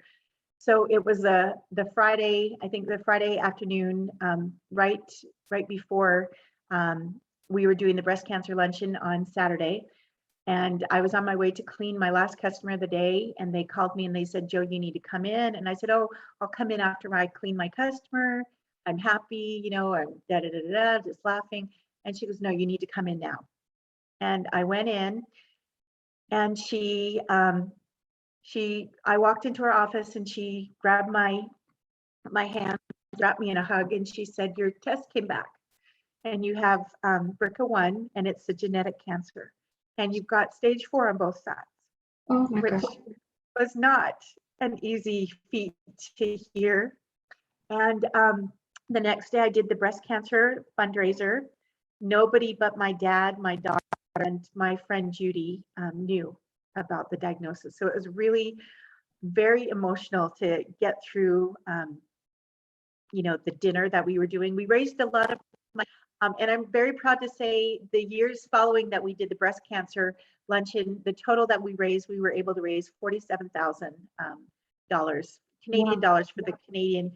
So it was the Friday, I think the Friday afternoon, right before we were doing the breast cancer luncheon on Saturday. And I was on my way to clean my last customer of the day, and they called me and they said, "Joe, you need to come in." And I said, "Oh, I'll come in after I clean my customer. I'm happy, you know, I'm just laughing." And she goes, "No, you need to come in now." And I went in, and I walked into her office, and she grabbed my hand, wrapped me in a hug, and she said, "Your test came back, and you have BRCA1, and it's a genetic cancer, and you've got stage 4 on both sides." Oh my which God. was not an easy feat to hear. And the next day I did the breast cancer fundraiser. Nobody but my dad, my daughter, and my friend Judy knew about the diagnosis. So it was really very emotional to get through, you know, the dinner that we were doing. We raised a lot of money, and I'm very proud to say the years following that we did the breast cancer luncheon, the total that we raised, we were able to raise $47,000 Canadian dollars for the Canadian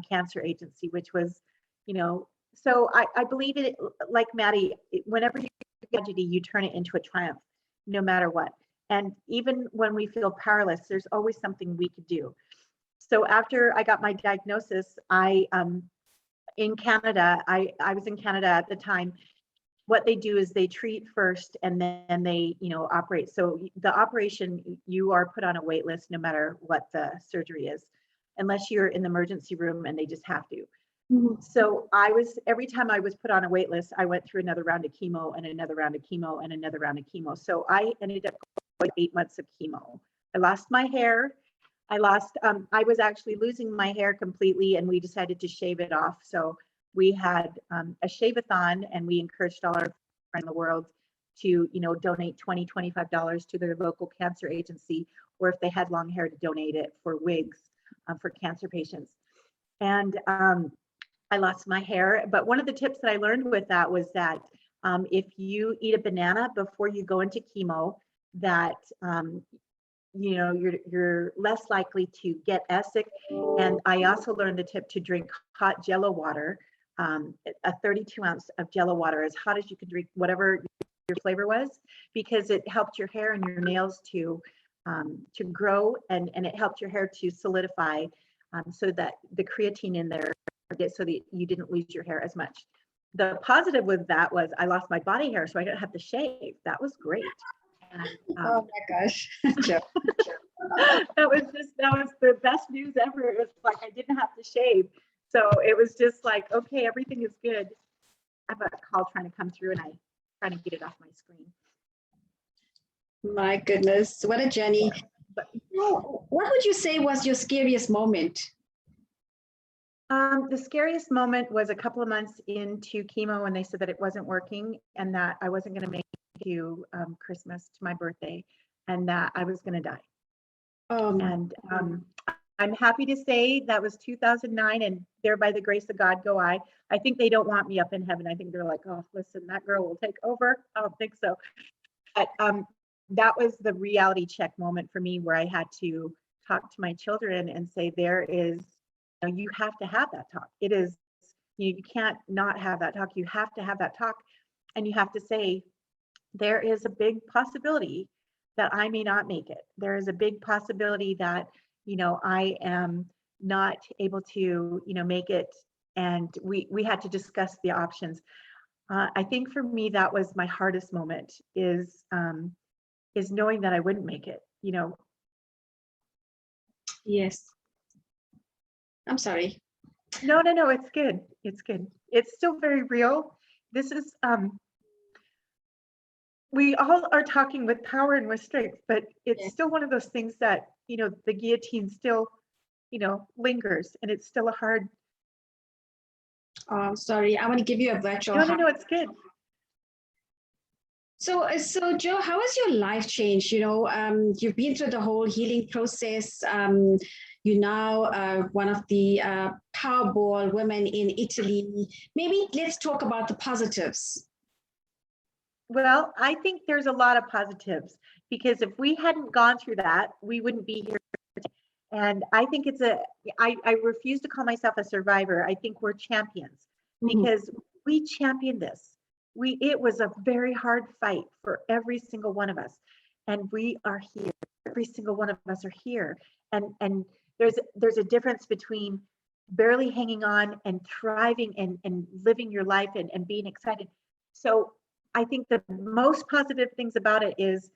Cancer Agency, which was, you know, so I believe it, like Maddie, whenever you tragedy, you turn it into a triumph, no matter what. And even when we feel powerless, there's always something we could do. So after I got my diagnosis, in Canada, I was in Canada at the time. What they do is they treat first and then they, operate. So the operation, you are put on a wait list no matter what the surgery is, unless you're in the emergency room and they just have to. So every time I was put on a wait list, I went through another round of chemo and another round of chemo and another round of chemo. So I ended up going 8 months of chemo. I lost my hair. I was actually losing my hair completely, and we decided to shave it off. So we had a shave-a-thon, and we encouraged all our friends in the world to, donate $20, $25 to their local cancer agency, or if they had long hair, to donate it for wigs for cancer patients. And I lost my hair. But one of the tips that I learned with that was that if you eat a banana before you go into chemo, that you're less likely to get sick. And I also learned the tip to drink hot Jello water, a 32 ounce of Jello water, as hot as you could drink, whatever your flavor was, because it helped your hair and your nails to grow, and it helped your hair to solidify, so that the creatine in there, so that you didn't lose your hair as much. The positive with that was I lost my body hair, so I didn't have to shave. That was great. And, oh my gosh. that was the best news ever. It was like I didn't have to shave. So it was just like, okay, everything is good. I have a call trying to come through and I trying to get it off my screen. My goodness, what a journey. What would you say was your scariest moment? The scariest moment was a couple of months into chemo when they said that it wasn't working and that I wasn't going to make it to Christmas, to my birthday, and that I was going to die. And I'm happy to say that was 2009, and there by the grace of God go I. I think they don't want me up in heaven. I think they're like, oh, listen, that girl will take over. I don't think so. But that was the reality check moment for me, where I had to talk to my children and say, there is, you have to have that talk. It is, you can't not have that talk. You have to have that talk. And you have to say, there is a big possibility that I may not make it. There is a big possibility that, I am not able to, make it. And we had to discuss the options. I think for me, that was my hardest moment, is knowing that I wouldn't make it, Yes. I'm sorry. No, it's good. It's good. It's still very real. This is, we all are talking with power and with strength, but it's still one of those things that, the guillotine still, lingers, and it's still a hard. Oh, I'm sorry. I want to give you a virtual hug. No, it's good. So Joe, how has your life changed? You've been through the whole healing process. You're now one of the Powerball women in Italy. Maybe let's talk about the positives. Well, I think there's a lot of positives, because if we hadn't gone through that, we wouldn't be here. And I think I refuse to call myself a survivor. I think we're champions, because we championed this. It was a very hard fight for every single one of us. And we are here. Every single one of us are here. And there's a difference between barely hanging on and thriving and living your life and being excited. So I think the most positive things about it is,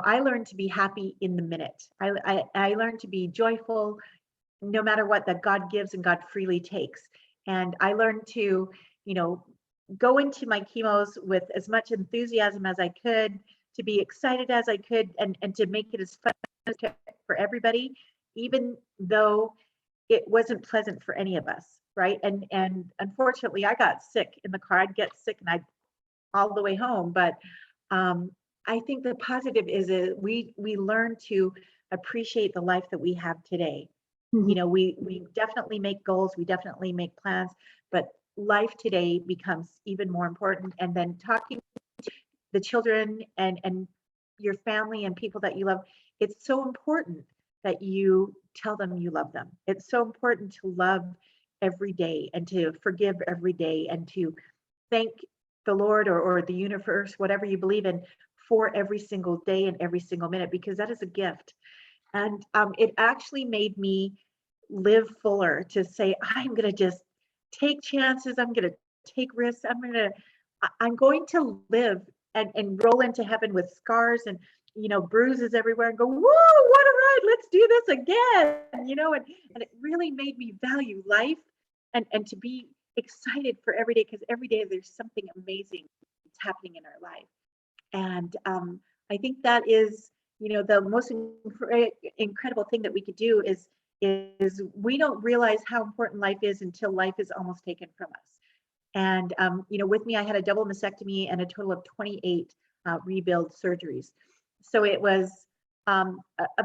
I learned to be happy in the minute. I learned to be joyful no matter what, that God gives and God freely takes. And I learned to, go into my chemos with as much enthusiasm as I could, to be excited as I could, and to make it as fun as for everybody, even though it wasn't pleasant for any of us, right? And unfortunately, I got sick in the car. I'd get sick and I'd all the way home. But I think the positive is we learn to appreciate the life that we have today. We definitely make goals, we definitely make plans, but life today becomes even more important. And then talking to the children and your family and people that you love, it's so important that you tell them you love them. It's so important to love every day and to forgive every day and to thank the Lord or the universe, whatever you believe in, for every single day and every single minute, because that is a gift. And it actually made me live fuller, to say, I'm going to just take chances. I'm going to take risks. I'm going to live and roll into heaven with scars and, bruises everywhere, and go, whoa, what a ride. Let's do this again. And it really made me value life and to be excited for every day, because every day there's something amazing that's happening in our life. And I think that is, the most incredible thing that we could do is we don't realize how important life is until life is almost taken from us. And, with me, I had a double mastectomy and a total of 28 rebuild surgeries. So it was a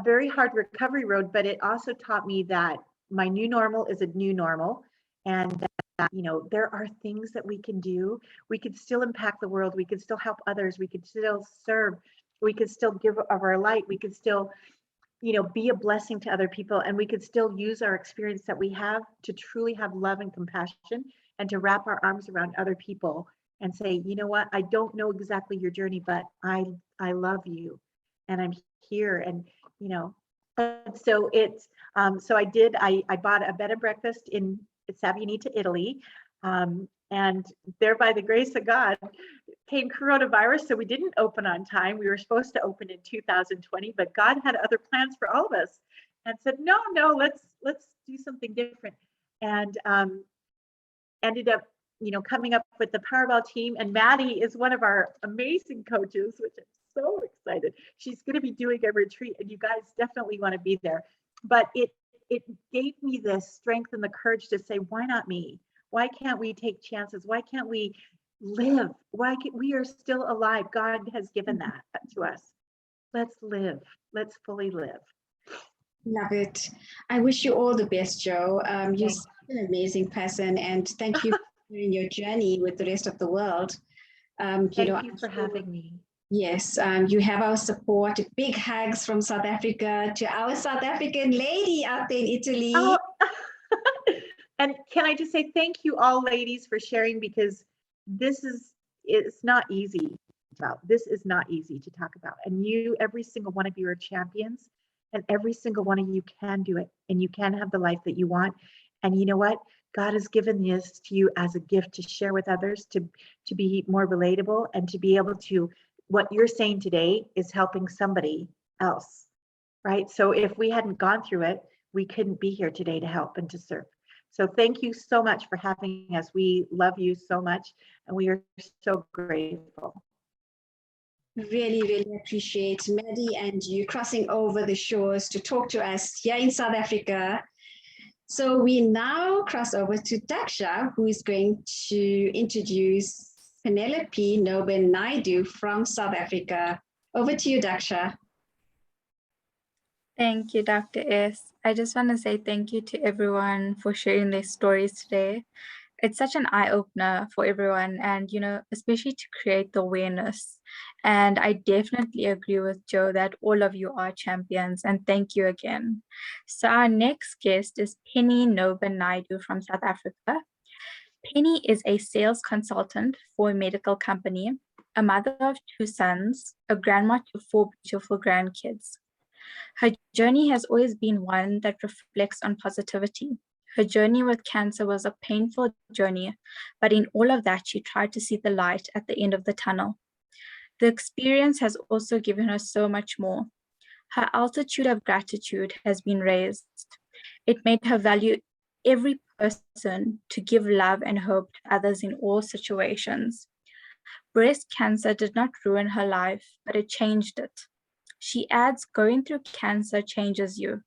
very hard recovery road, but it also taught me that my new normal is a new normal. And that, there are things that we can do. We could still impact the world. We could still help others. We could still serve. We could still give of our light. We could still, be a blessing to other people. And we could still use our experience that we have to truly have love and compassion, and to wrap our arms around other people and say, you know what, I don't know exactly your journey, but I love you and I'm here. And, so it's, so I bought a bed and breakfast in Sabianita, Italy. And there, by the grace of God, came coronavirus. So we didn't open on time. We were supposed to open in 2020, but God had other plans for all of us and said, no, let's do something different. And, ended up, coming up with the Powerball team. And Maddie is one of our amazing coaches, which I'm so excited. She's going to be doing a retreat, and you guys definitely want to be there. But it gave me the strength and the courage to say, why not me? Why can't we take chances? Why can't we live? We are still alive. God has given that to us. Let's live. Let's fully live. Love it. I wish you all the best, Jo. You're such an amazing person, and thank you for sharing your journey with the rest of the world. Thank you for having me. Yes, you have our support. Big hugs from South Africa to our South African lady out there in Italy. Oh. And can I just say thank you all, ladies, for sharing, because it's not easy about. This is not easy to talk about. And every single one of you are champions. And every single one of you can do it, and you can have the life that you want. And you know what? God has given this to you as a gift to share with others, to be more relatable, and to be able to, what you're saying today is helping somebody else, right? So if we hadn't gone through it, we couldn't be here today to help and to serve. So thank you so much for having us. We love you so much, and we are so grateful. Really, really appreciate Maddie and you crossing over the shores to talk to us here in South Africa. So we now cross over to Daksha, who is going to introduce Penelope Noben Naidu from South Africa. Over to you, Daksha. Thank you, Dr. S. I just want to say thank you to everyone for sharing their stories today. It's such an eye-opener for everyone, and especially to create the awareness. And I definitely agree with Jo that all of you are champions, and thank you again. So our next guest is Penny Noben Naidu from South Africa. Penny is a sales consultant for a medical company, a mother of 2 sons, a grandma to 4 beautiful grandkids. Her journey has always been one that reflects on positivity. Her journey with cancer was a painful journey, but in all of that, she tried to see the light at the end of the tunnel. The experience has also given her so much more. Her altitude of gratitude has been raised. It made her value every person, to give love and hope to others in all situations. Breast cancer did not ruin her life, but it changed it. She adds, going through cancer changes you.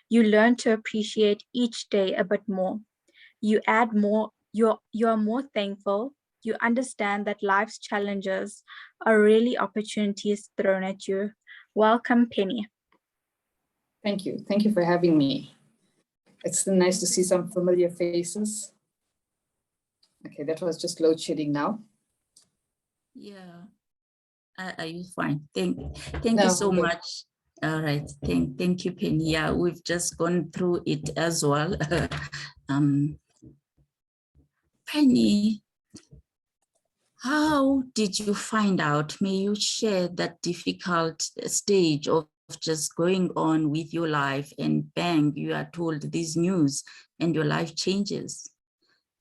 You learn to appreciate each day a bit more. You add more, you are more thankful. You understand that life's challenges are really opportunities thrown at you. Welcome, Penny. Thank you. Thank you for having me. It's nice to see some familiar faces. Okay, that was just load shedding now. Yeah. Are you fine? Thank you so much. All right. Thank you, Penny. Yeah, we've just gone through it as well. Penny, How did you find out? May you share that difficult stage of just going on with your life and bang, you are told this news and your life changes?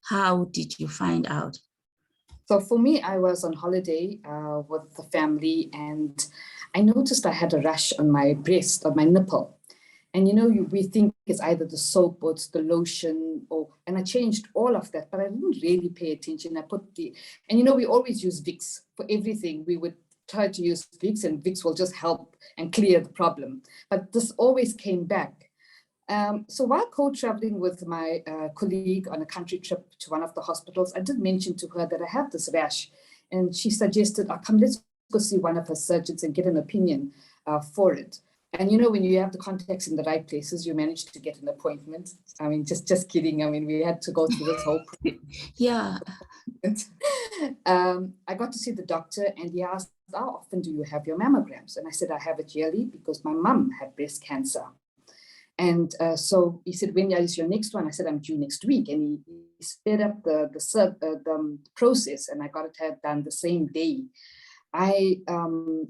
How did you find out? So for me, I was on holiday with the family, and I noticed I had a rash on my breast, on my nipple. And you know, we think it's either the soap or it's the lotion, and I changed all of that, but I didn't really pay attention. And you know, we always use Vicks for everything. We would try to use Vicks, and Vicks will just help and clear the problem. But this always came back. So while co-traveling with my colleague on a country trip to one of the hospitals, I did mention to her that I have this rash, and she suggested, "Oh, come, let's go see one of her surgeons and get an opinion for it." And you know, when you have the contacts in the right places, you manage to get an appointment. I mean, just kidding. I mean, we had to go through this whole Yeah. I got to see the doctor, and he asked, "How often do you have your mammograms?" And I said, "I have it yearly because my mum had breast cancer." And so he said, "When is your next one?" I said, "I'm due next week." And he sped up the process, and I got it done the same day.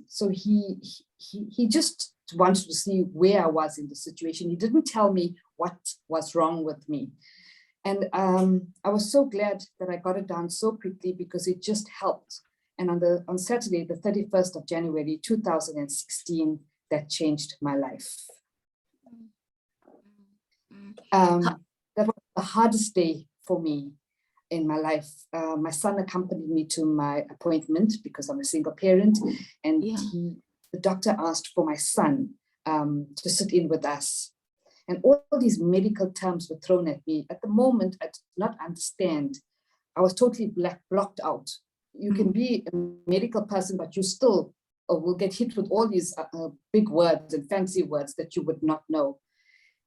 So he just wanted to see where I was in the situation. He didn't tell me what was wrong with me. And I was so glad that I got it done so quickly because it just helped. And on Saturday, the 31st of January, 2016, that changed my life. That was the hardest day for me in my life. My son accompanied me to my appointment because I'm a single parent, and the doctor asked for my son to sit in with us. And all these medical terms were thrown at me. At the moment, I did not understand. I was totally blocked out. You can be a medical person, but you still will get hit with all these big words and fancy words that you would not know.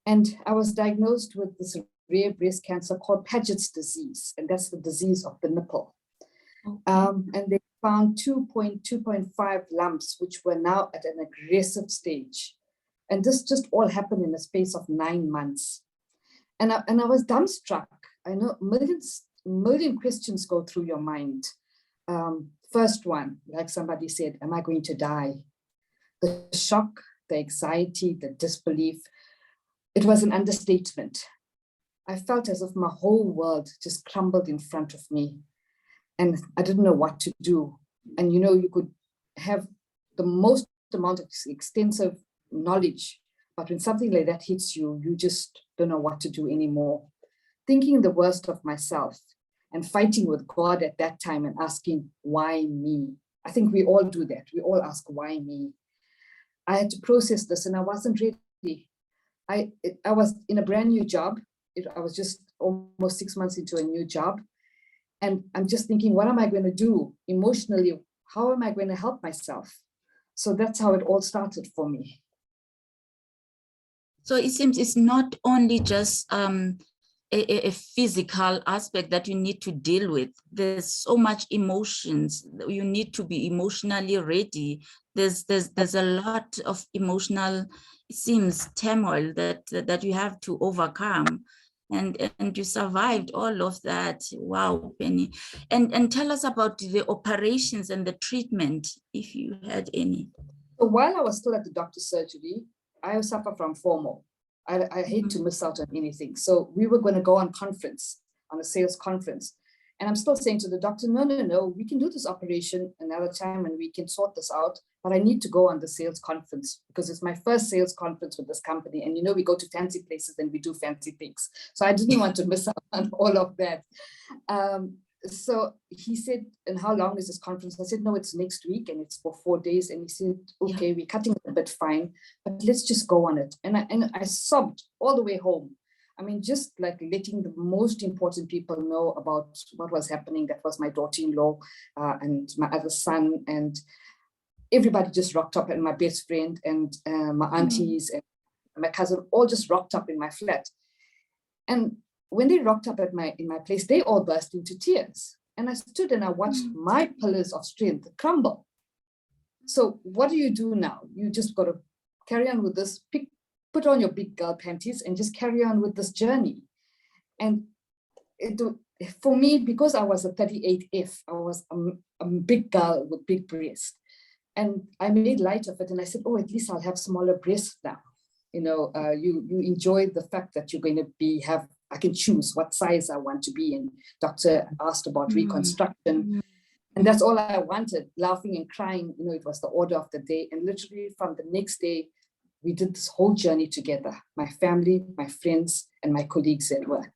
And I was diagnosed with this rare breast cancer called Paget's disease, and that's the disease of the nipple. And they found 2.5 lumps, which were now at an aggressive stage. And this just all happened in the space of 9 months. And I was dumbstruck. I know million questions go through your mind. First one, like somebody said, am I going to die? The shock, the anxiety, the disbelief, it was an understatement. I felt as if my whole world just crumbled in front of me, and I didn't know what to do. And you know, you could have the most amount of extensive knowledge, but when something like that hits you, you just don't know what to do anymore. Thinking the worst of myself and fighting with God at that time and asking, why me? I think we all do that. We all ask, why me? I had to process this, and I wasn't ready. I was in a brand new job. I was just almost 6 months into a new job. And I'm just thinking, what am I going to do emotionally? How am I going to help myself? So that's how it all started for me. So it seems it's not only just a physical aspect that you need to deal with. There's so much emotions. You need to be emotionally ready. There's a lot of emotional, it seems, turmoil that you have to overcome. And you survived all of that. Wow, Penny. And tell us about the operations and the treatment, if you had any. So while I was still at the doctor's surgery, I suffer from FOMO. I hate to miss out on anything. So we were going to go on a sales conference. And I'm still saying to the doctor, no, we can do this operation another time and we can sort this out. But I need to go on the sales conference because it's my first sales conference with this company. And you know, we go to fancy places and we do fancy things. So I didn't want to miss out on all of that. So he said, and how long is this conference? I said, no, it's next week and it's for 4 days. And he said, okay, we're cutting it a bit fine, but let's just go on it. And I sobbed all the way home. I mean, just like letting the most important people know about what was happening. That was my daughter-in-law and my other son, and everybody just rocked up, and my best friend and my aunties and my cousin all just rocked up in my flat. And when they rocked up in my place, they all burst into tears. And I stood and I watched my pillars of strength crumble. So what do you do now? You just got to carry on with this, put on your big girl panties and just carry on with this journey. And for me, because I was a 38F, I was a big girl with big breasts. And I made light of it. And I said, oh, at least I'll have smaller breasts now. You know, you enjoy the fact that you're going to I can choose what size I want to be in. Doctor asked about reconstruction. And that's all I wanted, laughing and crying. You know, it was the order of the day. And literally from the next day, we did this whole journey together, my family, my friends, and my colleagues at work.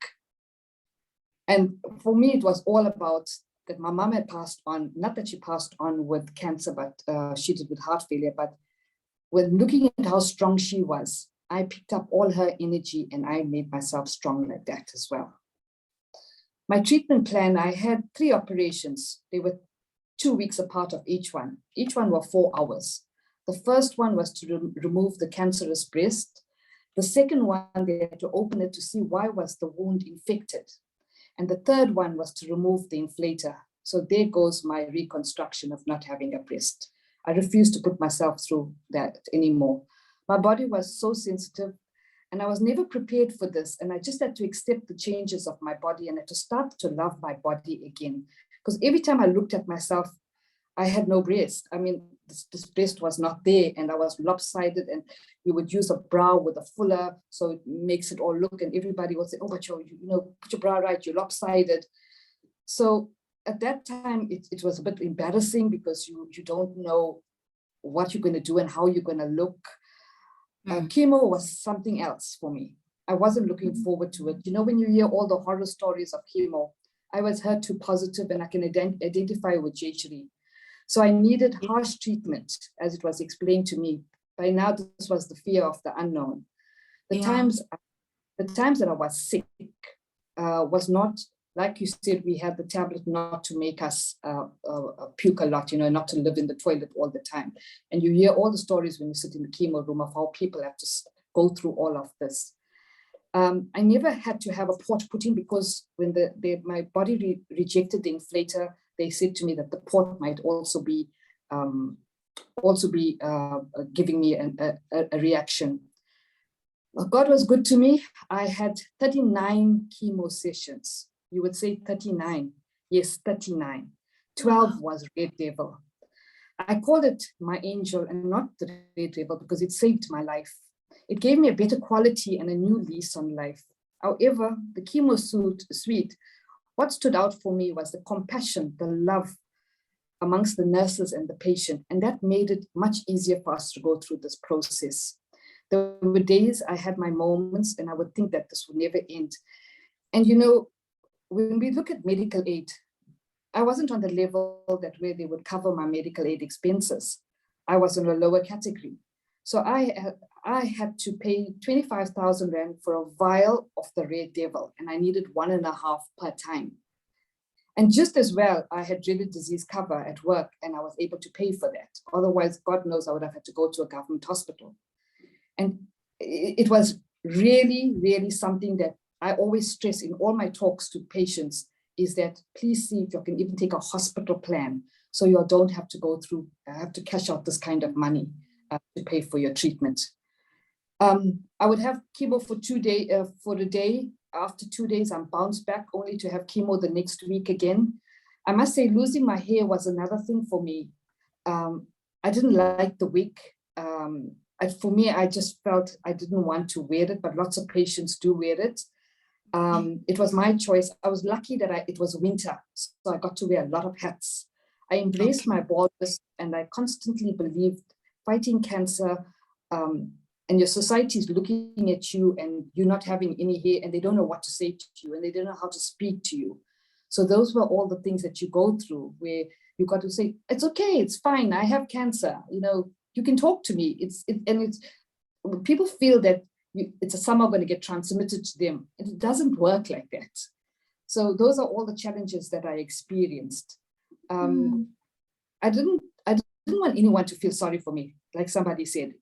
And for me, it was all about that my mom had passed on, not that she passed on with cancer, but she did with heart failure. But when looking at how strong she was, I picked up all her energy and I made myself strong like that as well. My treatment plan, I had 3 operations. They were 2 weeks apart of each one. Each one were 4 hours. The first one was to remove the cancerous breast. The second one, they had to open it to see why was the wound infected. And the third one was to remove the inflator. So there goes my reconstruction of not having a breast. I refused to put myself through that anymore. My body was so sensitive and I was never prepared for this. And I just had to accept the changes of my body and had to start to love my body again. Because every time I looked at myself, I had no breast. I mean, this breast was not there and I was lopsided, and you would use a bra with a fuller, so it makes it all look, and everybody would say, oh, but you know, put your bra right, you're lopsided. So at that time, it was a bit embarrassing because you don't know what you're going to do and how you're going to look. Chemo was something else for me. I wasn't looking forward to it. You know, when you hear all the horror stories of chemo, I was HER2 positive and I can identify with Jayshree. So I needed harsh treatment, as it was explained to me. By now, this was the fear of the unknown. The times that I was sick was not, like you said, we had the tablet not to make us puke a lot, you know, not to live in the toilet all the time. And you hear all the stories when you sit in the chemo room of how people have to go through all of this. I never had to have a port put in because when my body rejected the inflator, they said to me that the port might also be giving me a reaction. Well, God was good to me. I had 39 chemo sessions. You would say 39. Yes, 39. 12 was Red Devil. I called it my angel and not the Red Devil because it saved my life. It gave me a better quality and a new lease on life. However, the chemo suite, what stood out for me was the compassion, the love amongst the nurses and the patient, and that made it much easier for us to go through this process. There were days I had my moments and I would think that this would never end. And you know, when we look at medical aid, I wasn't on the level that where they would cover my medical aid expenses. I was in a lower category. So I had to pay 25,000 Rand for a vial of the Red Devil, and I needed 1.5 per time. And just as well, I had dreaded disease cover at work and I was able to pay for that. Otherwise, God knows I would have had to go to a government hospital. And it was really, really something that I always stress in all my talks to patients is that please see if you can even take a hospital plan so you don't have to go through, have to cash out this kind of money to pay for your treatment. I would have chemo for 2 days, for a day. After 2 days, I'm bounced back only to have chemo the next week again. I must say losing my hair was another thing for me. I didn't like the wig. For me, I just felt I didn't want to wear it, but lots of patients do wear it. It was my choice. I was lucky that it was winter, so I got to wear a lot of hats. I embraced my baldness and I constantly believed fighting cancer, and your society is looking at you and you're not having any hair and they don't know what to say to you and they don't know how to speak to you. So those were all the things that you go through where you got to say, it's okay, it's fine, I have cancer, you know, you can talk to me. People feel that it's somehow going to get transmitted to them. It doesn't work like that. So those are all the challenges that I experienced. I didn't want anyone to feel sorry for me, like somebody said,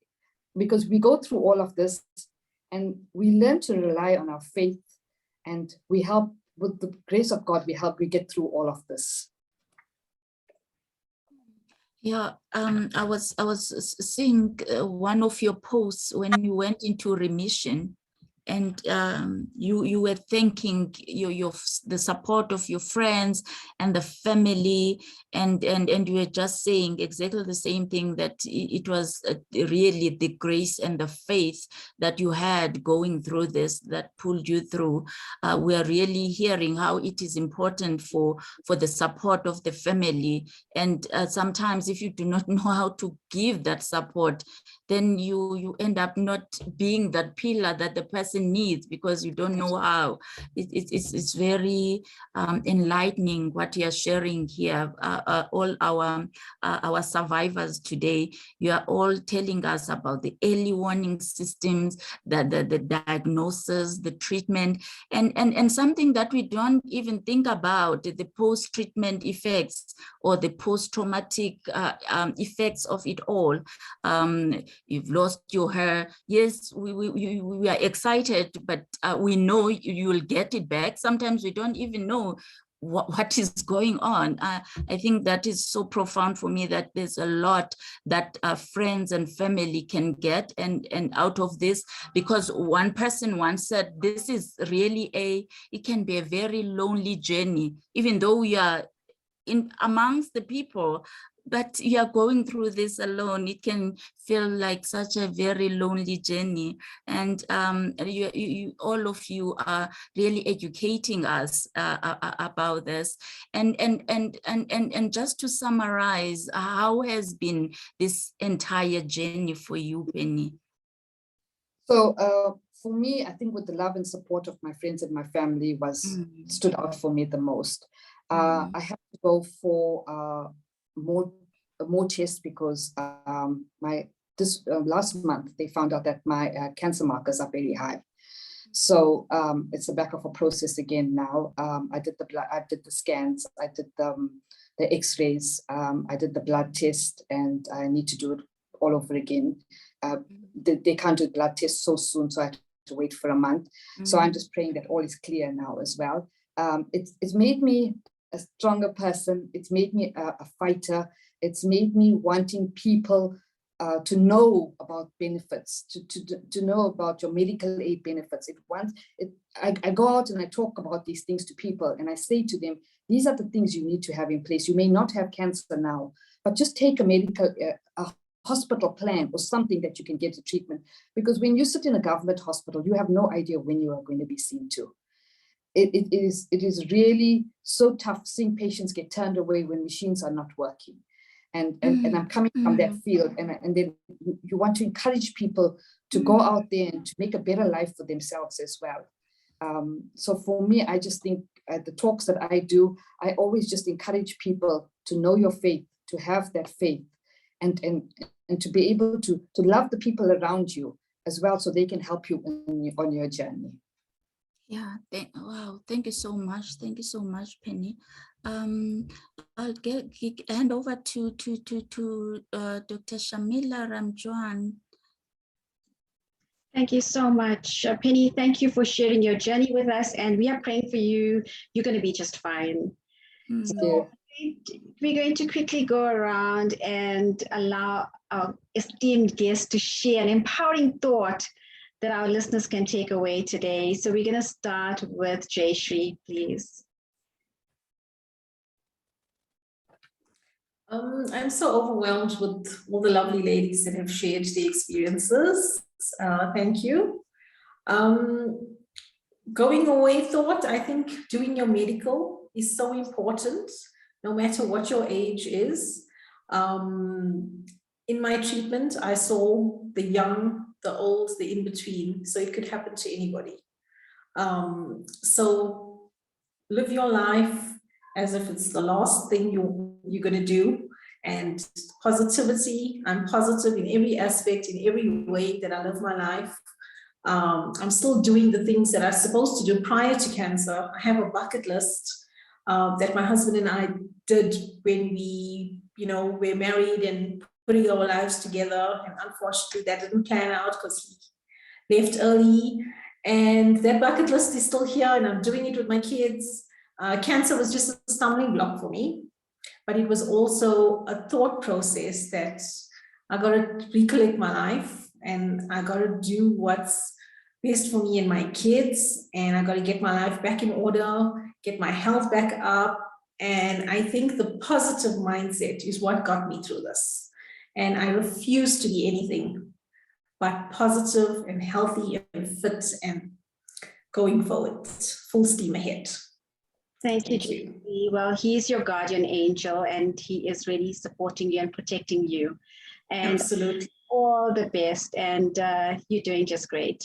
because we go through all of this and we learn to rely on our faith, and we help with the grace of God, we get through all of this. Yeah, I was seeing one of your posts when you went into remission, you were thanking the support of your friends and the family, and you were just saying exactly the same thing, that it was really the grace and the faith that you had going through this that pulled you through. We are really hearing how it is important for the support of the family, and sometimes if you do not know how to give that support, then you end up not being that pillar that the person needs because you don't know how. It's very enlightening what you are sharing here. All our survivors today, you are all telling us about the early warning systems, the diagnosis, the treatment, and something that we don't even think about, the post-treatment effects or the post-traumatic effects of it all. You've lost your hair. Yes, we are excited, but we know you will get it back. Sometimes we don't even know what is going on. I think that is so profound for me, that there's a lot that friends and family can get and out of this, because one person once said, this is really it can be a very lonely journey, even though we are in amongst the people, but you are going through this alone. It can feel like such a very lonely journey. And all of you are really educating us about this. And just to summarize, how has been this entire journey for you, Penny? So for me, I think with the love and support of my friends and my family stood out for me the most. I had to go for more tests because last month they found out that my cancer markers are very high. So it's a back of a process again now. I did the blood, I did the scans, I did the X-rays, I did the blood test, and I need to do it all over again. They can't do the blood test so soon, so I have to wait for a month. So I'm just praying that all is clear now as well. It's made me a stronger person. It's made me a fighter. It's made me wanting people to know about benefits, to know about your medical aid benefits. I go out and I talk about these things to people, and I say to them, these are the things you need to have in place. You may not have cancer now, but just take a medical a hospital plan or something that you can get a treatment. Because when you sit in a government hospital, you have no idea when you are going to be seen to. It is really so tough seeing patients get turned away when machines are not working. And I'm coming from that field, and then you want to encourage people to go out there and to make a better life for themselves as well. So for me, I just think at the talks that I do, I always just encourage people to know your faith, to have that faith, and to be able to love the people around you as well, so they can help you on your journey. Yeah, wow, thank you so much. Thank you so much, Penny. I'll hand over to Dr. Shamila Ramjawan. Thank you so much, Penny. Thank you for sharing your journey with us, and we are praying for you. You're going to be just fine. So we're going to quickly go around and allow our esteemed guests to share an empowering thought that our listeners can take away today. So we're going to start with Jayshree, please. I'm so overwhelmed with all the lovely ladies that have shared their experiences. Thank you. Going away thought, I think doing your medical is so important, no matter what your age is. In my treatment, I saw the young, the old, the in-between, so it could happen to anybody. So live your life as if it's the last thing you're going to do. And positivity, I'm positive in every aspect, in every way that I live my life. I'm still doing the things that I'm supposed to do prior to cancer. I have a bucket list that my husband and I did when we, were married and putting our lives together. And unfortunately, that didn't plan out because he left early. And that bucket list is still here, and I'm doing it with my kids. Cancer was just a stumbling block for me, but it was also a thought process that I got to recollect my life, and I got to do what's best for me and my kids, and I got to get my life back in order, get my health back up. And I think the positive mindset is what got me through this. And I refuse to be anything but positive and healthy and fit and going forward, full steam ahead. Thank you, Jayshree. Well, he's your guardian angel, and he is really supporting you and protecting you. And absolutely, all the best. And you're doing just great.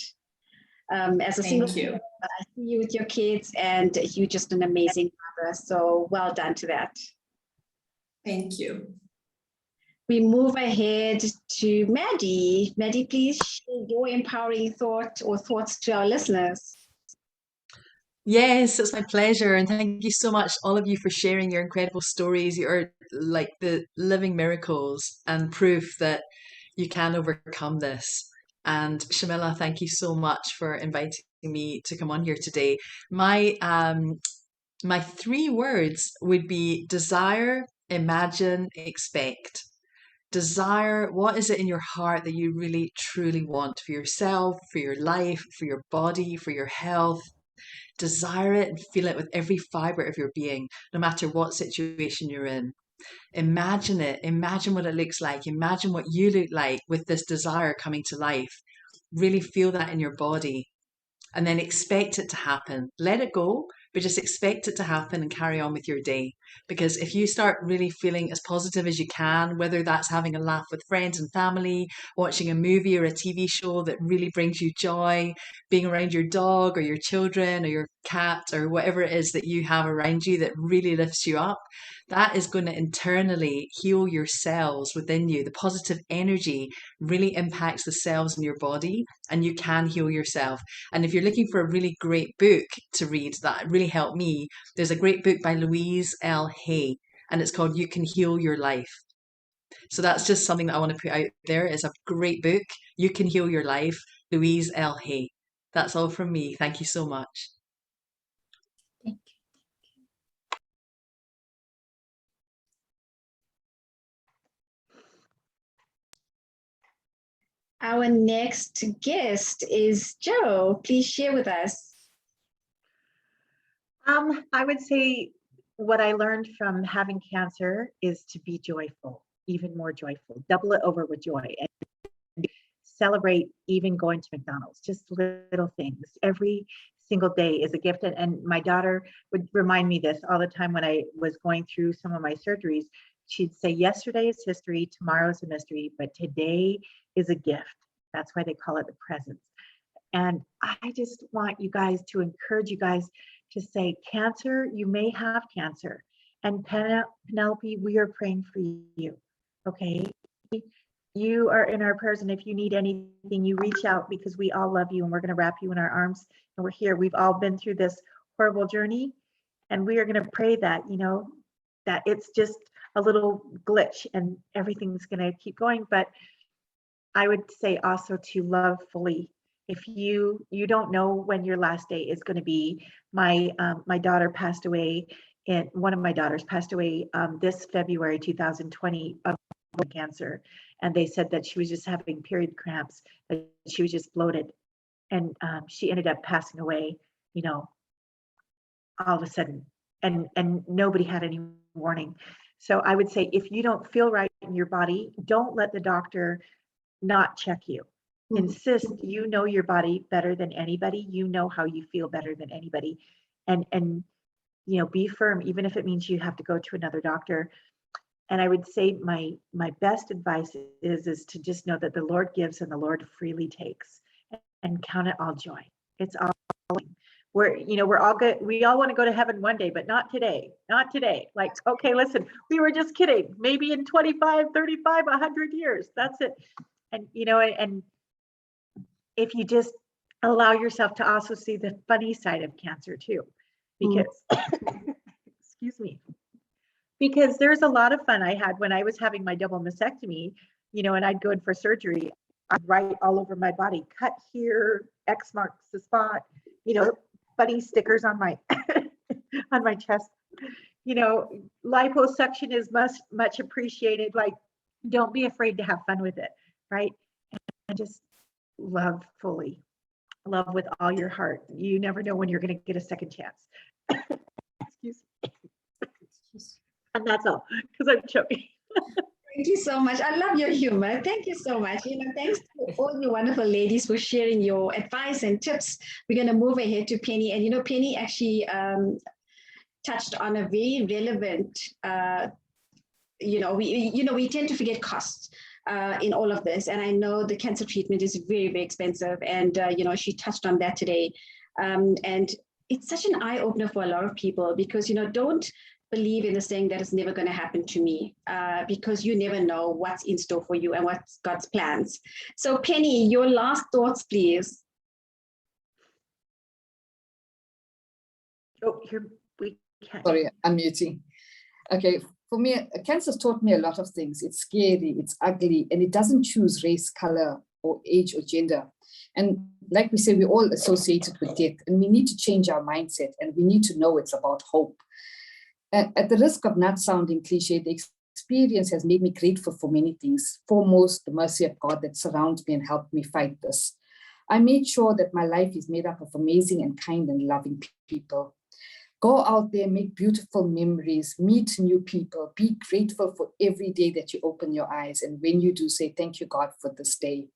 As a single mother, I see you with your kids, and you're just an amazing mother. So well done to that. Thank you. We move ahead to Maddie. Maddie, please share your empowering thoughts to our listeners. Yes, it's my pleasure. And thank you so much, all of you, for sharing your incredible stories. You're like the living miracles and proof that you can overcome this. And Shamila, thank you so much for inviting me to come on here today. My 3 words would be desire, imagine, expect. Desire, what is it in your heart that you really truly want for yourself, for your life, for your body, for your health? Desire it and feel it with every fiber of your being, no matter what situation you're in. Imagine it. Imagine what it looks like. Imagine what you look like with this desire coming to life. Really feel that in your body. And then expect it to happen. Let it go, but just expect it to happen and carry on with your day. Because if you start really feeling as positive as you can, whether that's having a laugh with friends and family, watching a movie or a TV show that really brings you joy, being around your dog or your children or your cat or whatever it is that you have around you that really lifts you up, that is going to internally heal your cells within you. The positive energy really impacts the cells in your body, and you can heal yourself. And if you're looking for a really great book to read that really helped me, there's a great book by Louise L. Hay, and it's called You Can Heal Your Life. So that's just something that I want to put out there. It's a great book. You Can Heal Your Life, Louise L. Hay. That's all from me. Thank you so much. Thank you. Our next guest is Joe. Please share with us. I would say what I learned from having cancer is to be joyful, even more joyful, double it over with joy, and celebrate even going to McDonald's, just little things. Every single day is a gift. And my daughter would remind me this all the time when I was going through some of my surgeries. She'd say, yesterday is history, tomorrow is a mystery, but today is a gift. That's why they call it the present. And I just want you guys to encourage you guys to say, cancer, you may have cancer. And Penelope, we are praying for you, okay? You are in our prayers, and if you need anything, you reach out, because we all love you, and we're gonna wrap you in our arms, and we're here. We've all been through this horrible journey, and we are gonna pray that, you know, that it's just a little glitch and everything's gonna keep going. But I would say also to love fully. If you don't know when your last day is going to be, my daughter passed away, and one of my daughters passed away this February 2020 of cancer, and they said that she was just having period cramps, that she was just bloated, and she ended up passing away, you know, all of a sudden, and nobody had any warning. So I would say, if you don't feel right in your body, don't let the doctor not check you. Insist you know your body better than anybody. You know how you feel better than anybody, and you know, be firm, even if it means you have to go to another doctor. And I would say my best advice is to just know that the Lord gives and the Lord freely takes, and count it all joy. It's all, we're all good. We all want to go to heaven one day, but not today. Not today. Like, okay, listen, we were just kidding. Maybe in 25, 35, 100 years. That's it. And you know, and if you just allow yourself to also see the funny side of cancer too, because excuse me, because there's a lot of fun I had when I was having my double mastectomy, you know, and I'd go in for surgery. I'd write all over my body, cut here, X marks the spot, you know, funny stickers on my on my chest. You know, liposuction is much appreciated. Like, don't be afraid to have fun with it, right? And just love fully. love with all your heart. You never know when you're going to get a second chance. Excuse me. And that's all, because I'm choking. Thank you so much. I love your humor. Thank you so much. Thanks to all you wonderful ladies for sharing your advice and tips. We're going to move ahead to Penny. And Penny actually touched on a very relevant, we tend to forget costs in all of this. And I know the cancer treatment is very, very expensive. And, she touched on that today. And it's such an eye opener for a lot of people because, don't believe in the saying that it's never going to happen to me because you never know what's in store for you and what's God's plans. So Penny, your last thoughts, please. Oh, we can't. Sorry, I'm muting. Okay, for me, cancer's taught me a lot of things. It's scary, it's ugly, and it doesn't choose race, color, or age, or gender. And like we say, we're all associated with death, and we need to change our mindset, and we need to know it's about hope. At the risk of not sounding cliche, the experience has made me grateful for many things. Foremost, the mercy of God that surrounds me and helped me fight this. I made sure that my life is made up of amazing and kind and loving people. Go out there, make beautiful memories, meet new people, be grateful for every day that you open your eyes. And when you do, say, thank you, God, for this day.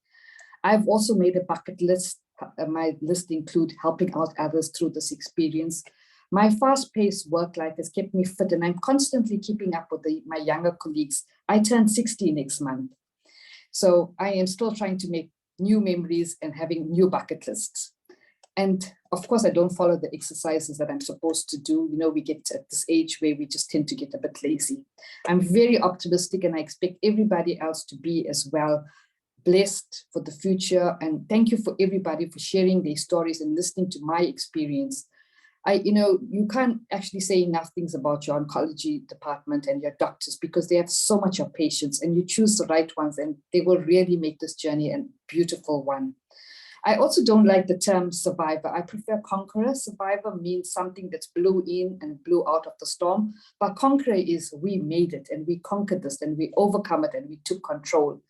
I've also made a bucket list. My list includes helping out others through this experience. My fast-paced work life has kept me fit, and I'm constantly keeping up with my younger colleagues. I turn 60 next month. So I am still trying to make new memories and having new bucket lists. And of course, I don't follow the exercises that I'm supposed to do. We get at this age where we just tend to get a bit lazy. I'm very optimistic, and I expect everybody else to be as well. Blessed for the future. And thank you for everybody for sharing their stories and listening to my experience. You can't actually say enough things about your oncology department and your doctors because they have so much of patience, and you choose the right ones, and they will really make this journey a beautiful one. I also don't like the term survivor. I prefer conqueror. Survivor means something that's blew in and blew out of the storm. But conqueror is we made it, and we conquered this, and we overcome it, and we took control.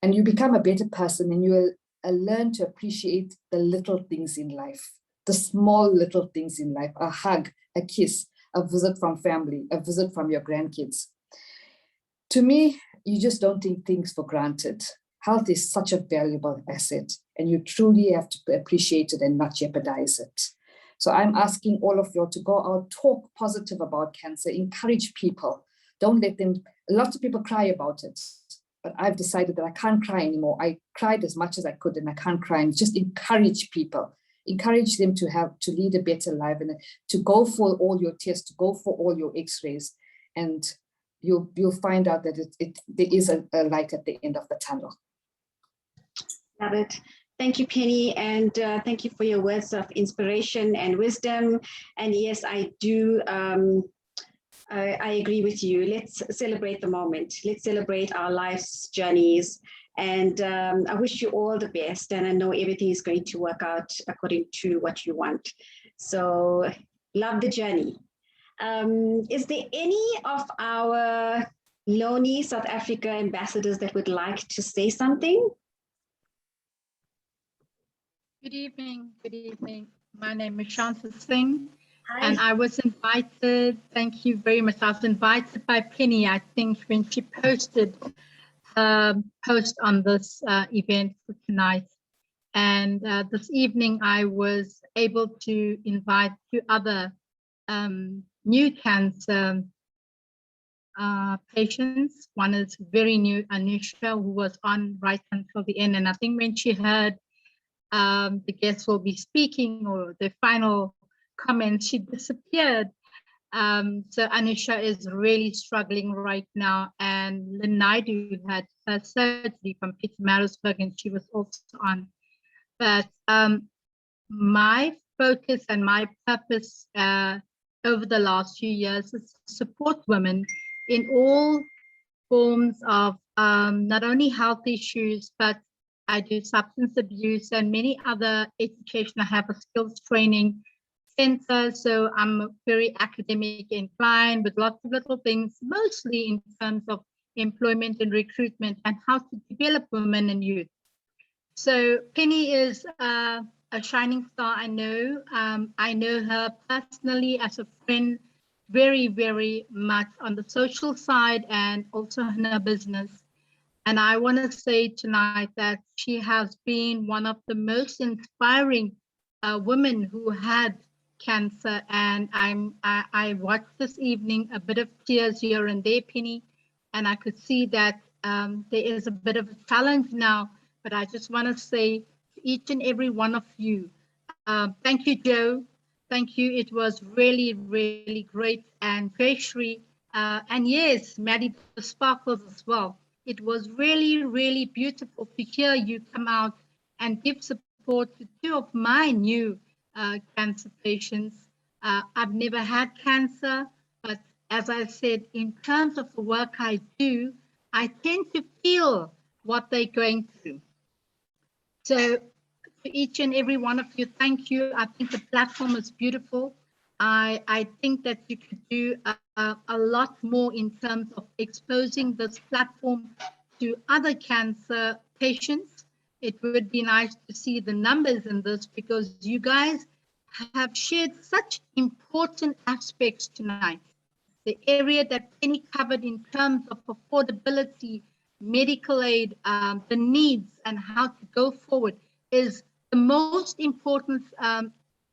And you become a better person, and you will learn to appreciate the little things in life. The small little things in life, a hug, a kiss, a visit from family, a visit from your grandkids. To me, you just don't take things for granted. Health is such a valuable asset, and you truly have to appreciate it and not jeopardize it. So I'm asking all of you to go out, talk positive about cancer, encourage people. Don't let them, lots of people cry about it, but I've decided that I can't cry anymore. I cried as much as I could, and I can't cry, and just encourage people. Encourage them to lead a better life and to go for all your tests, to go for all your x-rays, and you'll find out that there is a light at the end of the tunnel. Love it. Thank you, Penny, and thank you for your words of inspiration and wisdom. And yes, I do. I agree with you. Let's celebrate the moment. Let's celebrate our life's journeys. And I wish you all the best. And I know everything is going to work out according to what you want. So love the journey. Is there any of our LOANI South Africa ambassadors that would like to say something? Good evening. Good evening. My name is Shwetha Singh. Hi. And I was invited, thank you very much. I was invited by Penny, I think, when she posted post on this event for tonight. And this evening I was able to invite two other new cancer patients. One is very new, Anisha, who was on right until the end. And I think when she heard the guests will be speaking or the final comments, she disappeared. So Anisha is really struggling right now, and Naidu had her surgery from Pietermaritzburg, and she was also on. But my focus and my purpose over the last few years is to support women in all forms of not only health issues, but I do substance abuse and many other education. I have a skills training center, so I'm very academic inclined with lots of little things, mostly in terms of employment and recruitment and how to develop women and youth. So Penny is a shining star. I know her personally as a friend, very, very much on the social side and also in her business. And I want to say tonight that she has been one of the most inspiring women who had cancer. And I watched this evening a bit of tears here and there, Penny, and I could see that there is a bit of a challenge now. But I just want to say to each and every one of you, thank you, Joe. Thank you. It was really, really great. And Jayshree, and yes, Maddie the Sparkles as well. It was really, really beautiful to hear you come out and give support to two of my new cancer patients. I've never had cancer, but as I said, in terms of the work I do, I tend to feel what they're going through. So to each and every one of you, thank you. I think the platform is beautiful. I think that you could do a lot more in terms of exposing this platform to other cancer patients. It would be nice to see the numbers in this, because you guys have shared such important aspects tonight. The area that Penny covered in terms of affordability, medical aid, the needs and how to go forward is the most important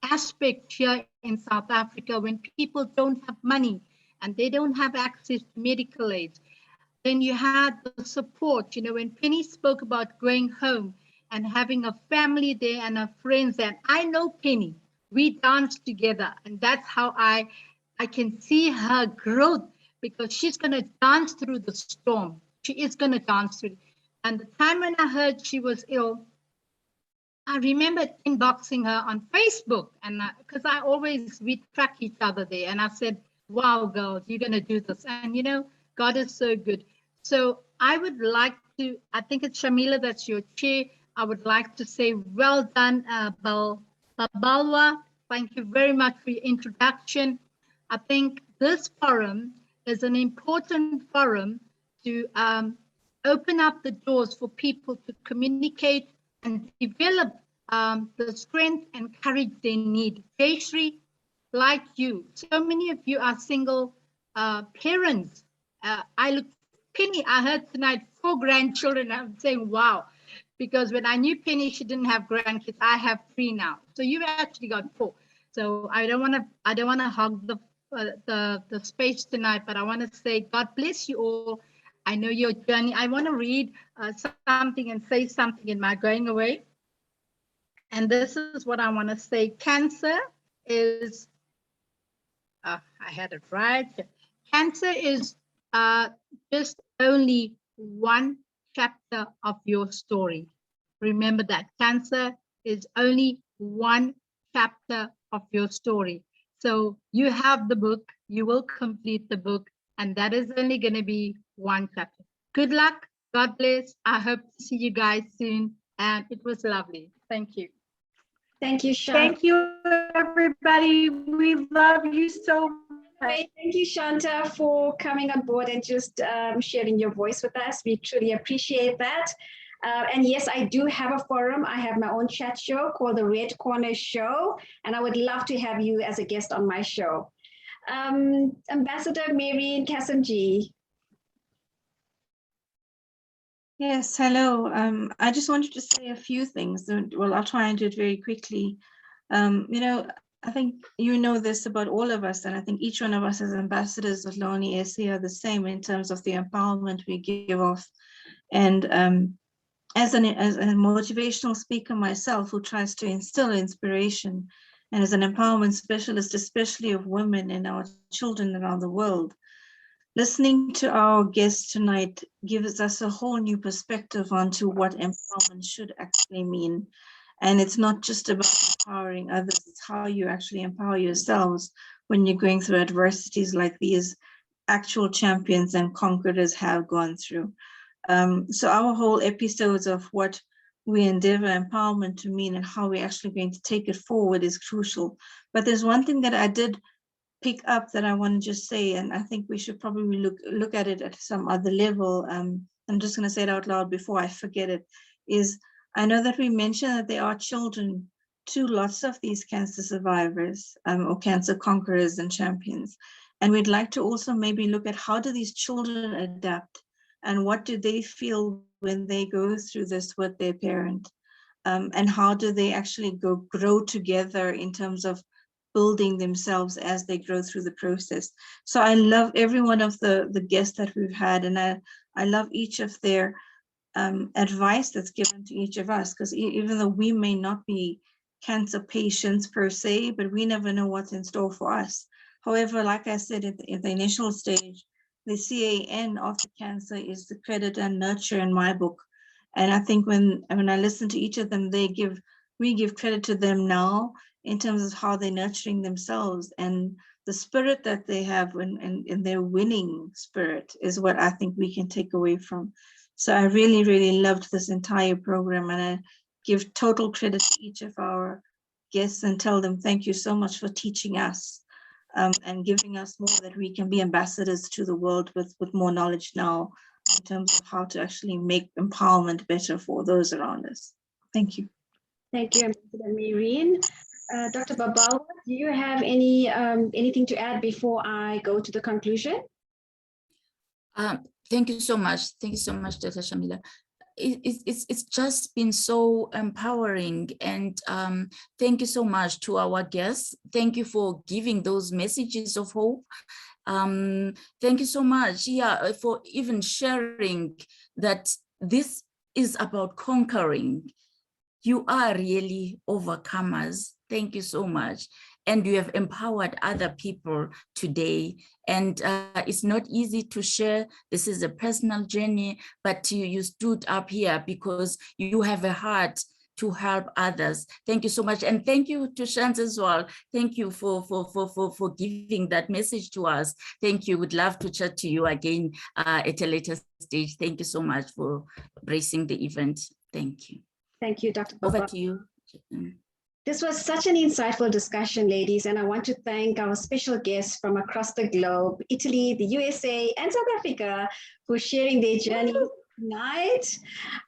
aspect here in South Africa. When people don't have money and they don't have access to medical aid, then you had the support. You know, when Penny spoke about going home and having a family there and her friends there, and I know Penny, we danced together, and that's how I can see her growth, because she's going to dance through the storm. She is going to dance through it. And the time when I heard she was ill, I remember inboxing her on Facebook, and because we track each other there, and I said, wow, girl, you're going to do this. And you know, God is so good. So I would like to, I think it's Shamila, that's your chair. I would like to say, well done, Babalwa. Thank you very much for your introduction. I think this forum is an important forum to open up the doors for people to communicate and develop the strength and courage they need. Jayshree, like you, so many of you are single parents. Penny, I heard tonight 4 grandchildren. I'm saying, wow, because when I knew Penny, she didn't have grandkids. I have 3 now. So you actually got 4. So I don't want to hog the space tonight, but I want to say God bless you all. I know your journey. I want to read something and say something in my going away. And this is what I want to say. Cancer is, I had it right. Cancer is just only one chapter of your story. Remember that. Cancer is only one chapter of your story. So you have the book, you will complete the book, and that is only going to be one chapter. Good luck. God bless. I hope to see you guys soon. And it was lovely. Thank you. Thank you, Shanta. Thank you, everybody. We love you so much. Thank you, Shanta, for coming on board and just sharing your voice with us. We truly appreciate that. And yes, I do have a forum. I have my own chat show called the Red Corner Show, and I would love to have you as a guest on my show. Ambassador Mehreen Cassimjee. Yes, hello. I just wanted to say a few things. Well, I'll try and do it very quickly. You know, I think you know this about all of us, and I think each one of us as ambassadors of LOANI SA are the same in terms of the empowerment we give off. And as a motivational speaker myself who tries to instill inspiration, and as an empowerment specialist, especially of women and our children around the world, listening to our guests tonight gives us a whole new perspective onto what empowerment should actually mean. And it's not just about empowering others, it's how you actually empower yourselves when you're going through adversities like these actual champions and conquerors have gone through. So our whole episodes of what we endeavor empowerment to mean and how we're actually going to take it forward is crucial. But there's one thing that I did pick up that I want to just say, and I think we should probably look at it at some other level. I'm just going to say it out loud before I forget it, is I know that we mentioned that there are children to lots of these cancer survivors or cancer conquerors and champions. And we'd like to also maybe look at how do these children adapt and what do they feel when they go through this with their parent, and how do they actually grow together in terms of building themselves as they grow through the process. So I love every one of the guests that we've had, and I love each of their advice that's given to each of us, because even though we may not be cancer patients per se, but we never know what's in store for us. However, like I said at the initial stage, the CAN of the cancer is the credit and nurture in my book. And I think when I listen to each of them, we give credit to them now in terms of how they're nurturing themselves, and the spirit that they have in their winning spirit is what I think we can take away from. So I really, really loved this entire program, and I give total credit to each of our guests and tell them thank you so much for teaching us and giving us more, that we can be ambassadors to the world with more knowledge now in terms of how to actually make empowerment better for those around us. Thank you. Thank you, Ambassador Merin. Dr. Babalwa, do you have anything to add before I go to the conclusion? Thank you so much. Thank you so much, Dr. Shamila. It's just been so empowering, and thank you so much to our guests. Thank you for giving those messages of hope. Thank you so much, for even sharing that this is about conquering. You are really overcomers. Thank you so much. And you have empowered other people today. And it's not easy to share. This is a personal journey, but you stood up here because you have a heart to help others. Thank you so much. And thank you to Shantz as well. Thank you for giving that message to us. Thank you. Would love to chat to you again at a later stage. Thank you so much for bracing the event. Thank you. Thank you, Dr. Over Babalwa. to you. This was such an insightful discussion, ladies, and I want to thank our special guests from across the globe, Italy, the USA, and South Africa, for sharing their journey tonight.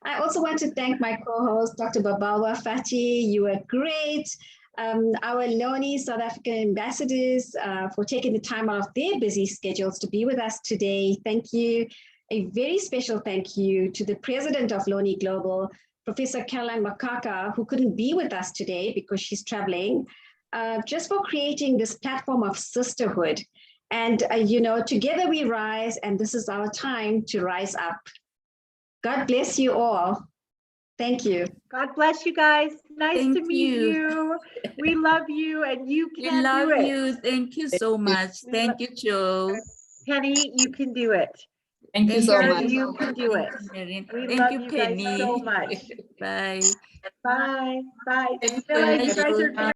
I also want to thank my co-host, Dr. Babalwa, Fatyi. You were great. Our LOANI South African ambassadors for taking the time out of their busy schedules to be with us today. Thank you. A very special thank you to the president of LOANI Global, Professor Caroline Makaka, who couldn't be with us today because she's traveling, just for creating this platform of sisterhood. And, together we rise, and this is our time to rise up. God bless you all. Thank you. God bless you guys. Nice Thank to meet you. We love you, and you can do it. We love you. Thank you so much. Thank you, Joe. Penny, you can do it. Thank you so much. You can do it. We Thank love you, you Penny. guys so much. Bye. Bye. Bye. Thank Feel like you you. guys are